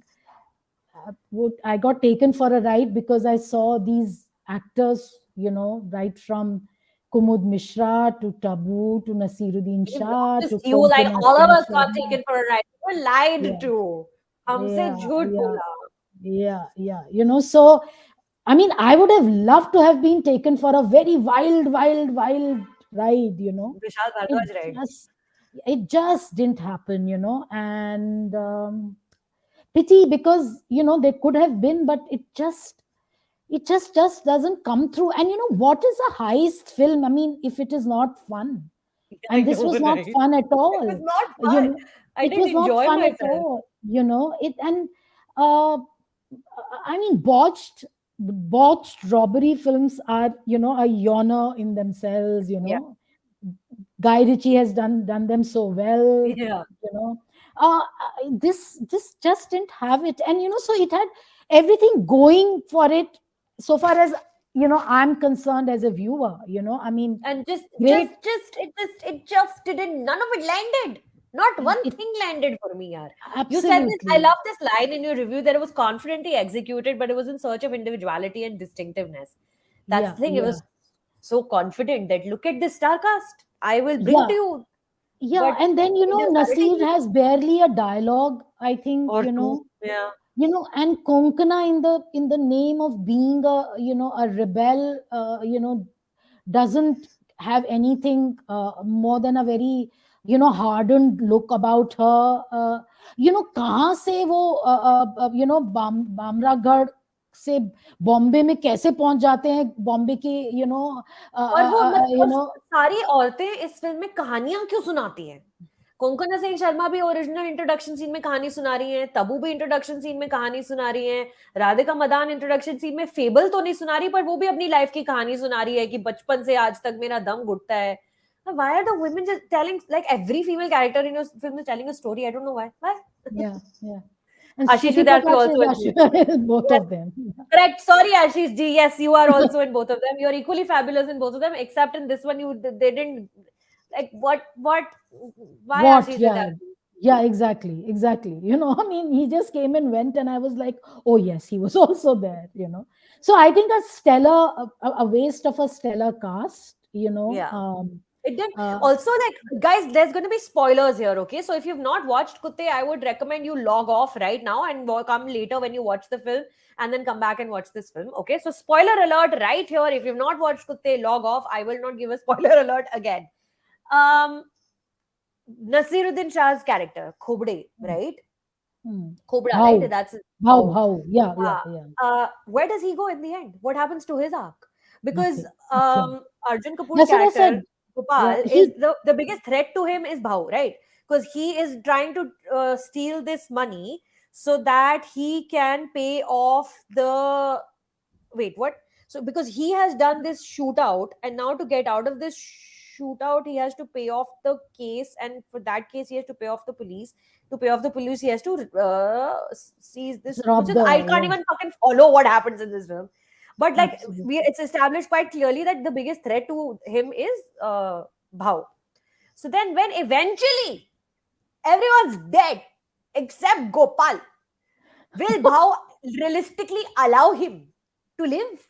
I got taken for a ride because I saw these actors, right from Kumud Mishra to Tabu to Nasiruddin It was Shah to just you, like Konkona all of Singh us got Sharma. taken for a ride. We were lied Yeah, to. हमसे yeah, झूठ yeah, बोला. yeah. So, I mean, I would have loved to have been taken for a very wild ride, Vishal It Bhardwaj ride. just, it just didn't happen, and pity because, there could have been, but it just doesn't come through. And what is a heist film? I mean, if it is not fun, I and this know, was not right? fun at It was all. not you fun. know I it didn't was not enjoy fun at myself. all. It and uh I mean, botched robbery films are, a yawner in themselves. Yeah. Guy Ritchie has done them so well. Yeah. This just didn't have it, and so it had everything going for it, so far as I'm concerned as a viewer. I mean, And great. it just didn't. None of it landed. Not one It thing landed for me, yaar. You said this. I absolutely. love this line in your review that it was confidently executed, but it was in search of individuality and distinctiveness. That's Yeah, the thing. It yeah, was so confident that look at this star cast. I will bring to yeah, you. yeah. But And then, it is Nasir narratively has barely a dialogue, I think. or two. Yeah. And Konkana, in the name of being a rebel, doesn't have anything more than a very hardened look about her. कहाँ से वो बामरागढ़ से बॉम्बे में कैसे पहुंच जाते हैं, बॉम्बे की और वो मतलब यू और नो सारी औरतें इस फिल्म में कहानियां क्यों सुनाती हैं? कोंकणा सिंह शर्मा भी ओरिजिनल इंट्रोडक्शन सीन में कहानी सुना रही हैं, तबू भी इंट्रोडक्शन सीन में कहानी सुना रही हैं, राधिका मदान इंट्रोडक्शन सीन में फेबल तो नहीं सुना रही, पर वो भी अपनी लाइफ की कहानी सुना रही है कि बचपन से आज तक मेरा दम घुटता है. Why are the women just telling, like every female character in your film is telling a story? I don't know why. Why? Yeah, yeah. And Ashish Shruti Vidyarthi Prakash also is in both. both Yes, of them. correct. Sorry, Ashish ji. Yes, you are also in both of them. You're equally fabulous in both of them, except in this one, they didn't like what? Why What? Ashish Yeah. Vidyarthi? Yeah, exactly. Exactly. I mean, he just came and went, and I was like, oh, yes, he was also there. So I think a waste of a stellar cast, Yeah. It did uh, also, like, guys, there's going to be spoilers here, okay? So if you've not watched Kutte, I would recommend you log off right now and come later when you watch the film and then come back and watch this film, okay? So spoiler alert right here. If you've not watched Kutte, log off. I will not give a spoiler alert again. Um, Nasiruddin Shah's character, Khobde, right? Cobra, right? how, That's how, how. how? Yeah, yeah, Yeah. yeah. Where does he go in the end? What happens to his arc? Because Nothing, nothing. Arjun Kapoor's That's what I character said. Yeah, Gopal is the biggest threat to him is Bhau, right? Because he is trying to steal this money so that he can pay off the wait, what? So because he has done this shootout, and now to get out of this shootout, he has to pay off the case, and for that case, he has to pay off the police. To pay off the police, he has to seize this, which rob is I the, can't yeah, even fucking follow what happens in this film. But like absolutely. it's established quite clearly that the biggest threat to him is Bhau. So then, when eventually everyone's dead except Gopal, will Bhau realistically allow him to live?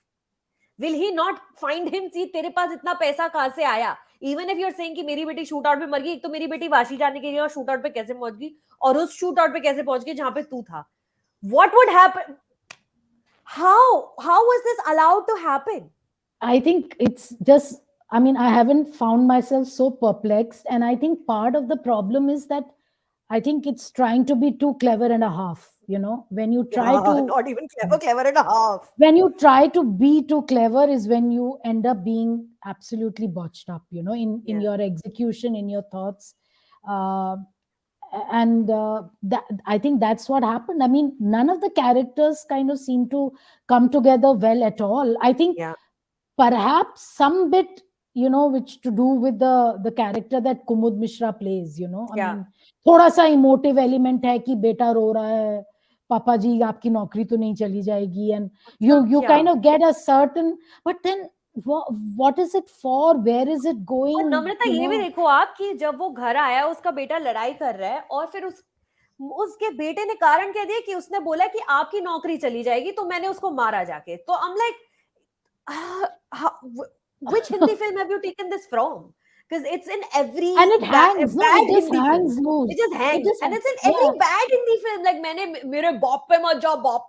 Will he not find him? See, तेरे पास इतना पैसा कहाँ से आया? Even if you're saying कि मेरी बेटी shoot out में मर गई, एक तो मेरी बेटी वाशी जाने के लिए शूट आउट पे कैसे पहुंच गई और उस शूट आउट पे कैसे पहुंच गई जहां पे तू था? What would happen? How was this allowed to happen? I think it's just, I mean, I haven't found myself so perplexed. And I think part of the problem is that I think it's trying to be too clever and a half, when you try Yeah, to. not even clever and a half. When you try to be too clever is when you end up being absolutely botched up, in Yeah, your execution, in your thoughts. uh, and that, I think that's what happened. I mean, none of the characters kind of seem to come together well at all. I think yeah, perhaps some bit, which to do with the character that Kumud Mishra plays. I yeah. mean, थोड़ा सा emotive element है कि बेटा रो रहा है, पापा जी आपकी नौकरी तो नहीं चली जाएगी, and you मतलब you क्या? kind of get a certain, but then what is it for, where is it और going, नम्रता ये भी देखो आप कि जब वो घर आया उसका बेटा लड़ाई कर रहा है और फिर उसके बेटे ने कारण कह दिया कि उसने बोला कि आपकी नौकरी चली जाएगी तो मैंने उसको मारा जाके तो I'm like which Hindi film have you taken this from? Because it's in and every it hangs, no, bad it just Hindi film. hangs loose, It just it hangs, just and it's in every yeah. bad Hindi film. Like मैंने मेरे बाप पे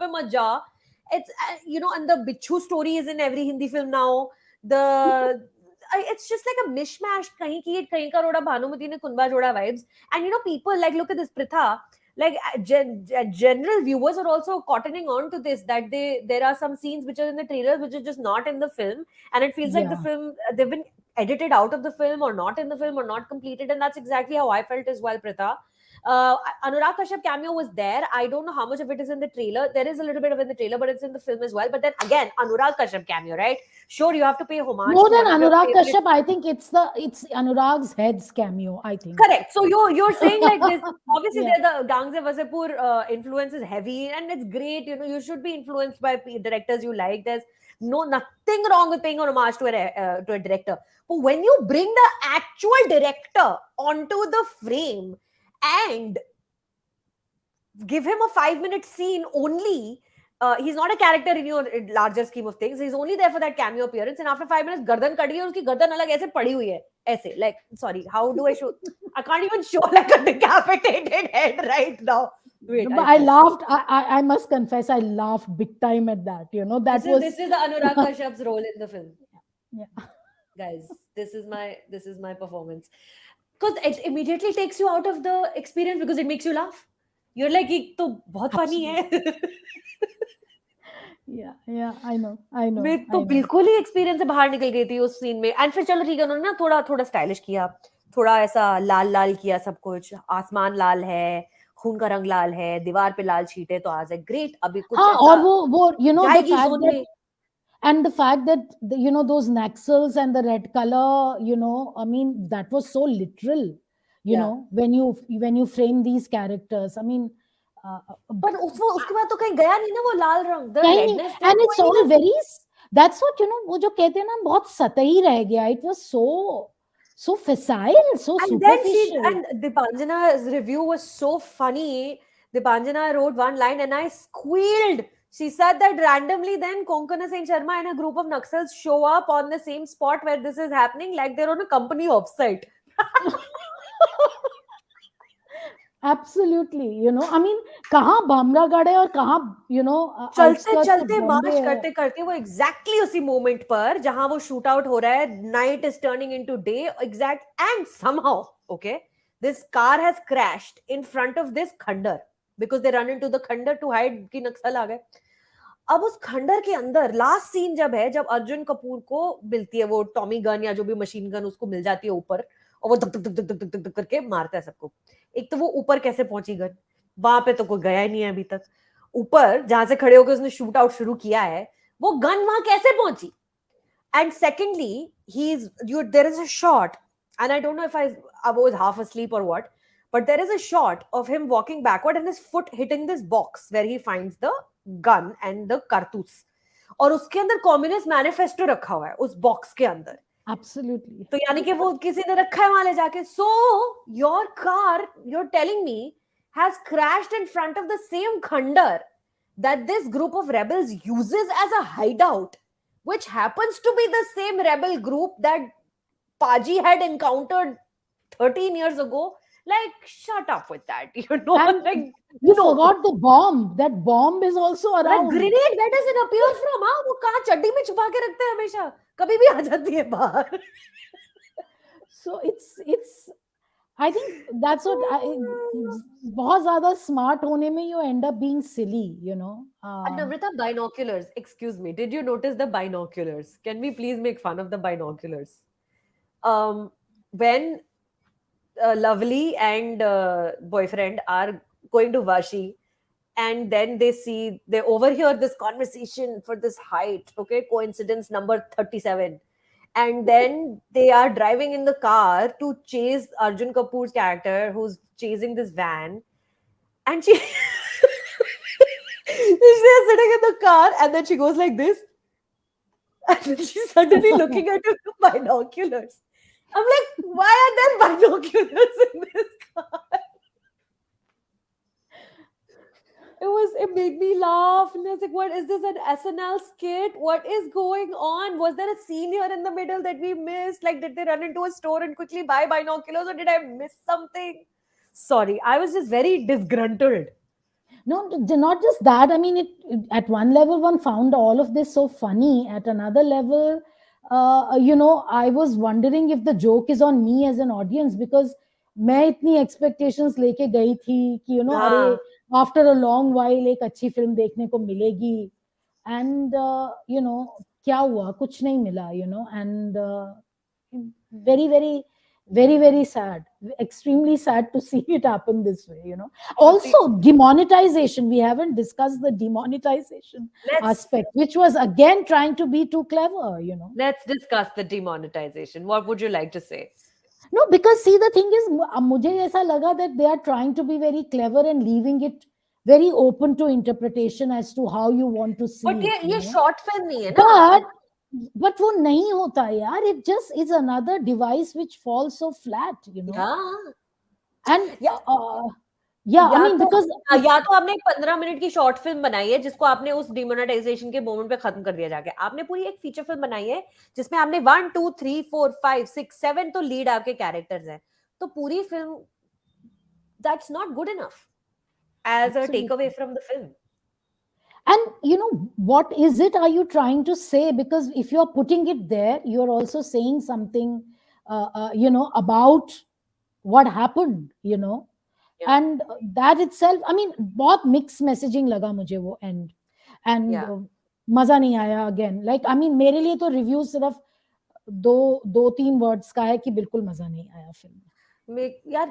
मत जा. It's and the Bichu story is in every Hindi film now. It's just like a mishmash. कहीं की कहीं का रोड़ा भानुमति ने कुंबा जोड़ा vibes. And people like look at this Pritha. Like general viewers are also cottoning on to this that there are some scenes which are in the trailers which are just not in the film, and it feels like the Yeah. film they've been edited out of the film or not in the film or not completed, and that's exactly how I felt as well, Pritha. Anurag Kashyap cameo was there. I don't know how much of it is in the trailer. There is a little bit of it in the trailer, but it's in the film as well. But then again, Anurag Kashyap cameo, right? Sure, you have to pay homage More to than one of your Anurag favorite. Kashyap, I think it's Anurag's head's cameo, I think. Correct. So you're saying like this. Obviously, Yeah. the Gangze Wasepur influence is heavy, and it's great. You should be influenced by directors you like. There's nothing wrong with paying homage to a director. But when you bring the actual director onto the frame and give him a 5-minute scene only. He's not a character in your larger scheme of things. He's only there for that cameo appearance, and after 5 minutes, गर्दन cut गई और उसकी गर्दन अलग ऐसे पड़ी हुई है ऐसे. Like, sorry, how do I show? I can't even show like a decapitated head right now. Wait, But I'll I show. laughed. I must confess, I laughed big time at that. That was. This is the Anurag Kashyap's role in the film, Yeah. guys. This is my performance because it immediately takes you out of the experience because it makes you laugh. You're like, ये तो बहुत funny Absolutely. है. Yeah, yeah, I know, I मैं know, तो I know. बिल्कुल ही experience से बाहर निकल गई थी उस सीन में एंड फिर चलो ठीक है उन्होंने ना थोड़ा थोड़ा स्टाइलिश किया थोड़ा ऐसा लाल लाल किया सब कुछ, आसमान लाल है, खून का रंग लाल है, दीवार पे लाल छींटे, तो आज है ग्रेट, अभी कुछ हाँ, ऐसा और वो द जाएगी फैक्ट जोन दैट, में. and the fact that those naxals and the red color, I mean, that was so literal, या when you frame these characters. I mean, uh, uh, पर उसके बाद तो कहीं गया नहीं ना वो लाल रंग, द कहीं नहीं, redness and didn't go it's all anywhere. very, that's what, वो जो कहते हैं ना, बहुत सतही रह गया. It was so facile, so And then superficial. Dipanjana's review was so funny. Dipanjana wrote one line and I squealed. She said that randomly then Konkana Singh Sharma and a group of Naxals show up on the same spot where this is happening, like they're on a company offsite. Absolutely, I mean, कहाँ भामरागढ़ है और कहाँ, चलते outskirts of चलते Bombay मार्च है. करते करते वो एग्जैक्टली उसी मोमेंट पर जहां वो शूट आउट हो रहा है, night is turning into day exact, and somehow okay this car has crashed in front of this खंडर, because they run into the खंडर टू हाइड कि नक्सल आ गए. अब उस खंडर के अंदर लास्ट सीन जब है, जब अर्जुन कपूर को मिलती है वो टॉमी गन या जो भी मशीन गन उसको मिल जाती है ऊपर, और वो धक धक धक धक धक धक धक करके मारता है सबको. एक तो वो ऊपर कैसे पहुंची गन, वहां पे तो कोई गया ही नहीं है अभी तक. ऊपर जहां से खड़े होकर उसने शूट आउट शुरू किया है, वो गन वहां कैसे पहुंची. And secondly, there is a shot, and I don't know if I was half asleep or what, but there is a shot of him walking backward and his foot hitting this box where he finds the gun and the cartouche. और उसके अंदर communist manifesto रखा हुआ है उस box के अंदर. Absolutely. तो यानी कि वो किसी ने रखा है वहां ले जाके. So your car, you're telling me, has crashed in front of the same khandar that this group of rebels uses as a hideout, which happens to be the same rebel group that Paji had encountered 13 years ago. Like, shut up with that, And like, you no. forgot the bomb. That bomb is also That around. grenade, where does it appear from? हाँ, वो कहाँ चड्डी में छुपा के रखते हैं हमेशा, कभी भी आ जाती है बाहर. So it's I think that's what बहुत ज्यादा smart होने में you end up being silly, And Namrata, binoculars. Excuse me. Did you notice the binoculars? Can we please make fun of the binoculars? When Lovely and boyfriend are going to Vashi, and then they overhear this conversation for this height. Okay, coincidence number 37. And then they are driving in the car to chase Arjun Kapoor's character, who's chasing this van, and she's sitting in the car, and then she goes like this, and then she's suddenly looking at him with binoculars. I'm like, why are there binoculars in this car? It made me laugh, and I was like, what is this, an SNL skit? What is going on? Was there a scene here in the middle that we missed? Like, did they run into a store and quickly buy binoculars, or did I miss something? Sorry, I was just very disgruntled. No, not just that. I mean, at one level, one found all of this so funny. At another level, I was wondering if the joke is on me as an audience, because मैं इतनी expectations लेके गई थी कि अरे हाँ. after a long while एक अच्छी film देखने को मिलेगी, and क्या हुआ, कुछ नहीं मिला, and very very very very sad, extremely sad to see it happen this way. Shruti, Also, demonetization, we haven't discussed the demonetization let's aspect, which was again trying to be too clever. let's discuss the demonetization. What would you like to say? No, because see, the thing is, मुझे ऐसा लगा that they are trying to be very clever and leaving it very open to interpretation as to how you want to see But it. ये short film नहीं है ना. but वो नहीं होता यार. It just is another device which falls so flat. Yeah. And या yeah, I या mean, तो because या तो आपने एक 15 मिनट की शॉर्ट फिल्म बनाई है जिसको आपने उस डिमोनेटाइजेशन के मोमेंट पे खत्म कर दिया जाके. आपने पूरी एक फीचर फिल्म बनाई है जिसमें आपने 1 2 3 4 5 6 7 तो लीड आपके कैरेक्टर्स हैं. तो पूरी फिल्म, that's not good enough as a take away absolutely. From the film. And what is it are you trying to say? Because if you're putting it there, you're also saying something, about what happened. Yeah. And that itself, I mean, बहुत mixed messaging लगा मुझे वो end. And Yeah. मजा नहीं आया again. Like, I mean, मेरे लिए तो reviews सिर्फ दो तीन वर्ड्स का है कि बिल्कुल मजा नहीं आया film Yeah,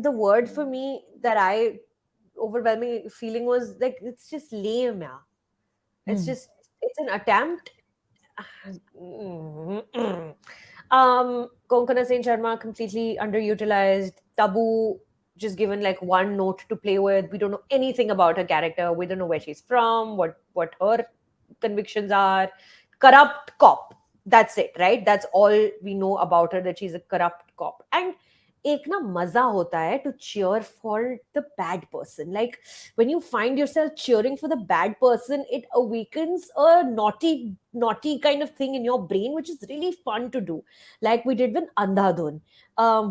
the word for me that I overwhelming feeling was like it's just lame, yeah. It's में. just it's an attempt. Konkona Sen Sharma completely underutilized. Tabu just given like one note to play with. We don't know anything about her character. We don't know where she's from, what her convictions are. Corrupt cop. That's it, right? That's all we know about her, that she's a corrupt cop. And एक ना मजा होता है to cheer for the bad person. Like when you find yourself cheering for the bad person, it awakens a naughty kind of thing in your brain, which is really fun to do. Like we did with Andhadhun.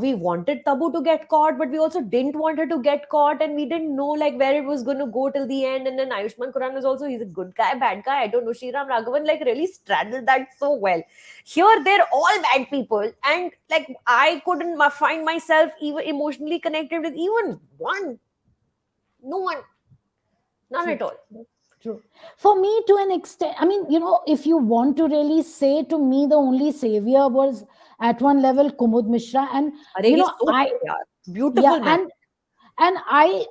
We wanted Tabu to get caught, but we also didn't want her to get caught, and we didn't know like where it was going to go till the end. And then Ayushman Khurrana was also, he's a good guy, bad guy. I don't know. Sriram Raghavan like really straddled that so well. Here they're all bad people, and like I couldn't find myself even emotionally connected with even one. No one, none True. at all. True. For me, to an extent, I mean, if you want to really say, to me, the only savior was at one level Kumud Mishra, and Arey, he's so I, good, yaar. yeah, Beautiful man. and I,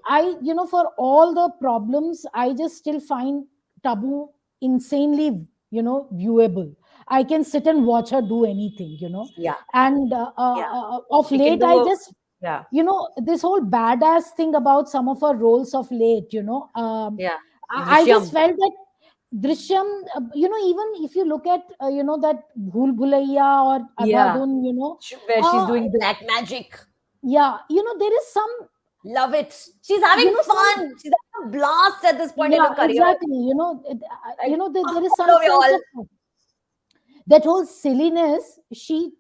for all the problems, I just still find Tabu insanely, viewable. I can sit and watch her do anything, Yeah, and yeah. of She can late, do I a, just yeah, this whole badass thing about some of her roles of late, yeah. I just Drishyam. felt that Drishyam, even if you look at, that Bhool Bhulaiya or Yeah, Adhadhun, where she's uh, doing black magic. yeah, there is some, Love it. She's having some, fun. She's having a blast at this point in yeah, her career. exactly, Like, there is some follow you sense all. of that whole silliness. She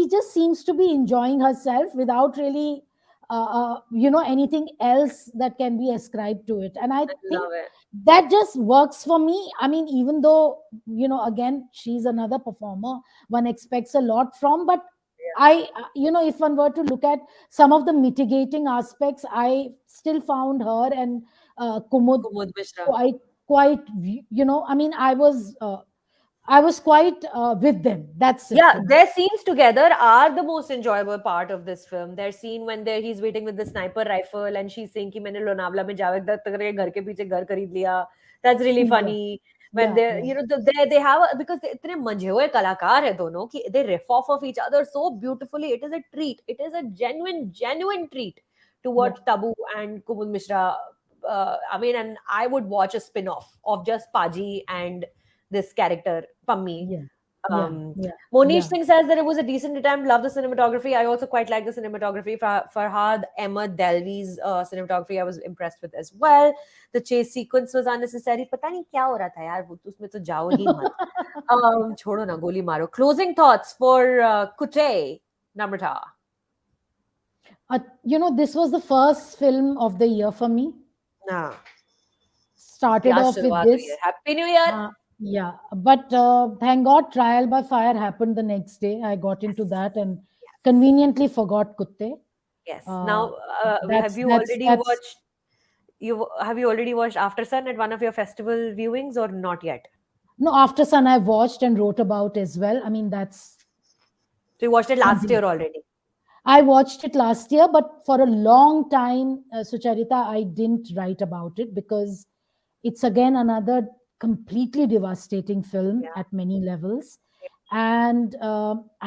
just seems to be enjoying herself without really anything else that can be ascribed to it, and I I think love it. that just works for me. I mean, even though, again, she's another performer one expects a lot from, but Yeah. if one were to look at some of the mitigating aspects, I still found her and Kumud Kumud Mishra. quite, I mean, I was quite with them. That's it Yeah, for me. their scenes together are the most enjoyable part of this film. Their scene when he's waiting with the sniper rifle and she's saying कि मैंने लोनावला में जावेद दत्त के घर के पीछे घर खरीद लिया. That's really Yeah, funny. When yeah, they, yeah, they have because they इतने मंझे हुए कलाकार है दोनों कि they riff off of each other so beautifully. It is a treat. It is a genuine treat to yeah, watch Tabu and Kumud Mishra. I mean, and I would watch a spin-off of just Paji and this character Pammi. yeah, yeah, um, yeah, Monish yeah. Singh says that it was a decent attempt. Love the cinematography. I also quite like the cinematography. Farhad Ahmed Delvi's cinematography I was impressed with as well. The chase sequence was unnecessary. पता नहीं क्या हो रहा था यार, वो उसमें तो जाओ ही मत. छोड़ो ना, गोली मारो. Closing thoughts for Kuttey, Namrata. This was the first film of the year for me. हाँ, Started प्यार off with शुरुआत हुई है. this. Happy New Year. Yeah, but thank God, Trial by Fire happened the next day. I got into Yes, that and yes, conveniently forgot Kutte. yes. Uh, Now, have that's you that's already that's watched? Have you already watched Aftersun at one of your festival viewings or not yet? No, After Sun I watched and wrote about as well. I mean, that's So you watched it last something. year already. I watched it last year, but for a long time, Sucharita, I didn't write about it because it's again another completely devastating film Yeah. at many levels. And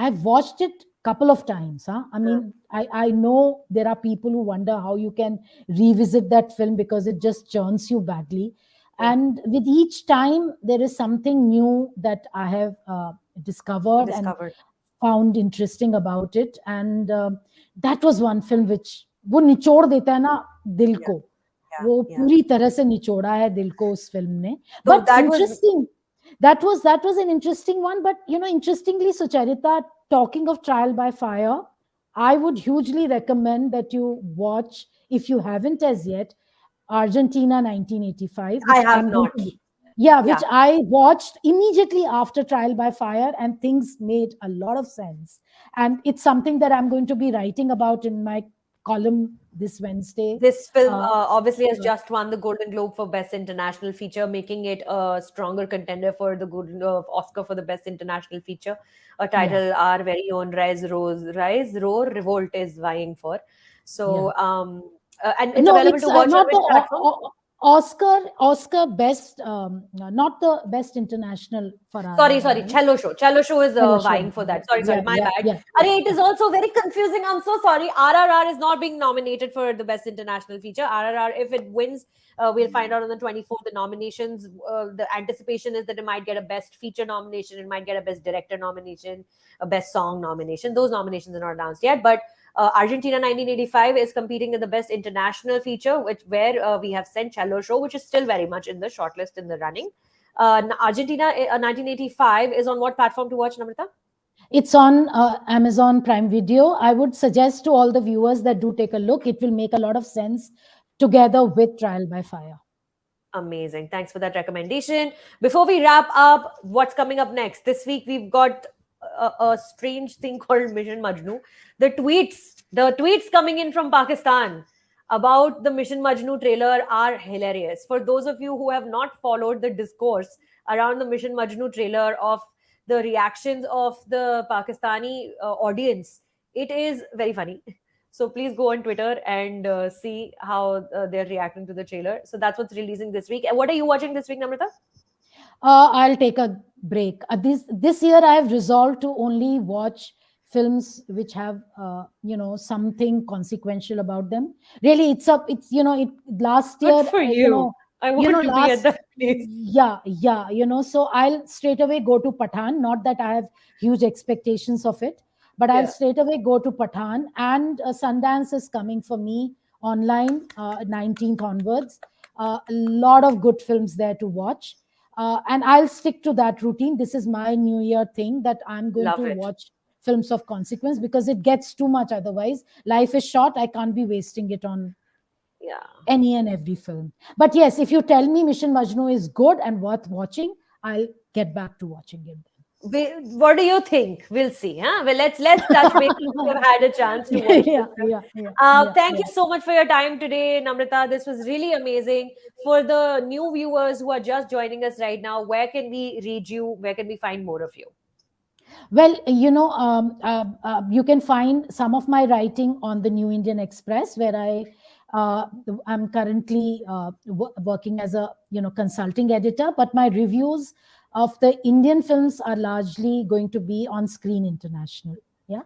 I've watched it a couple of times. Huh? I Yeah. mean, I know there are people who wonder how you can revisit that film because it just churns you badly. Yeah. And with each time, there is something new that I have discovered and Discovered. found interesting about it. And that was one film which वो निचोड़ देता है ना दिल Yeah. को. Yeah. वो Yeah. पूरी तरह से निचोड़ा है दिल को उस फिल्म ने. So But that was interesting, that was an interesting one. But interestingly, Sucharita, talking of Trial by Fire, I would hugely recommend that you watch, if you haven't as yet, Argentina 1985, I which have I'm going not. to, yeah, which Yeah. I watched immediately after Trial by Fire, and things made a lot of sense. And it's something that I'm going to be writing about in my column this Wednesday. This film Uh, obviously has uh, just won the Golden Globe for Best International Feature, making it a stronger contender for the Golden Oscar for the Best International Feature, a yeah, title our very own Rise Roar Revolt is vying for. yeah. So, and it's No, available it's to watch on not the which platform? Oscar best, not the best international for RRR, Sorry, right? Cello Show is Hello, vying show. for Yeah, that. Sorry, yeah, my yeah, bad. yeah, yeah, Arey, it yeah. is also very confusing. I'm so sorry. RRR is not being nominated for the Best International Feature. RRR, if it wins, we'll find out on the 24th. The nominations, the anticipation is that it might get a Best Feature nomination, it might get a Best Director nomination, a Best Song nomination. Those nominations are not announced yet, but Argentina 1985 is competing in the Best International Feature, where we have sent Cello Show, which is still very much in the shortlist in the running. Argentina 1985 is on what platform to watch, Namrata? It's on Amazon Prime Video. I would suggest to all the viewers that do take a look. It will make a lot of sense together with Trial by Fire. Amazing. Thanks for that recommendation. Before we wrap up, what's coming up next? This week we've got a strange thing called Mission Majnu. The tweets coming in from Pakistan about the Mission Majnu trailer are hilarious. For those of you who have not followed the discourse around the Mission Majnu trailer, of the reactions of the Pakistani audience, it is very funny. So please go on Twitter and see how they're reacting to the trailer. So that's what's releasing this week. And what are you watching this week, Namrata? I'll take a break. This year, I have resolved to only watch films which have something consequential about them. Really, it's it last Good year, for you. I want to be at last that place. yeah. So I'll straight away go to Pathan. Not that I have huge expectations of it, but I'll Yeah. straight away go to Pathan. And Sundance is coming for me online 19th onwards. A lot of good films there to watch, and I'll stick to that routine. This is my New Year thing, that I'm going Love to it. watch films of consequence, because it gets too much otherwise. Life is short. I can't be wasting it on Yeah. any and every film. But yes, if you tell me Mission Majnu is good and worth watching, I'll get back to watching it. What do you think? We'll see. Huh? Well, let's touch base once you've had a chance to watch the Yeah, film. yeah, yeah, yeah, Thank you yeah. so much for your time today, Namrata. This was really amazing. For the new viewers who are just joining us right now, where can we read you? Where can we find more of you? Well, you can find some of my writing on the New Indian Express, where uh, I'm currently working as a consulting editor. But my reviews of the Indian films are largely going to be on Screen International. Yeah.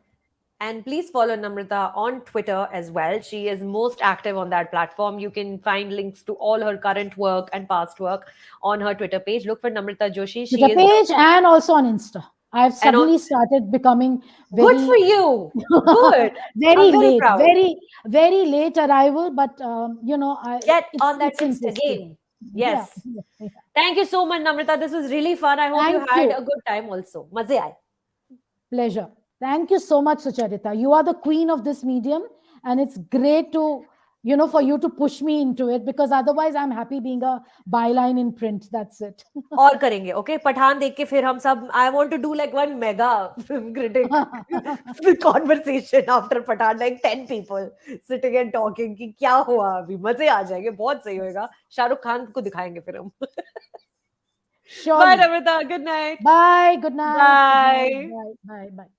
And please follow Namrata on Twitter as well. She is most active on that platform. You can find links to all her current work and past work on her Twitter page. Look for Namrata Joshi. Twitter She is, page and also on Insta. I've and on, suddenly started becoming good for very, you. Good. I'm very very late, proud. very late arrival. But Get on that it's Insta interesting. game. Yeah, Yes. yeah, yeah. Thank you so much, Namrata. This was really fun. I hope you Thank had you. a good time also. Maze aaye. Pleasure. Thank you so much, Sucharita. You are the queen of this medium, and it's great to for you to push me into it, because otherwise I'm happy being a byline in print. That's it. और करेंगे okay Pathan देख के फिर हम सब I want to do like one mega film critic conversation after Pathaan like 10 people sitting and talking कि क्या हुआ अभी मजे आ जाएंगे बहुत सही होएगा शाहरुख खान को दिखाएंगे फिर हम bye Surely. Amrita good night Bye. Good night. Good night. Bye Bye. Bye. Bye.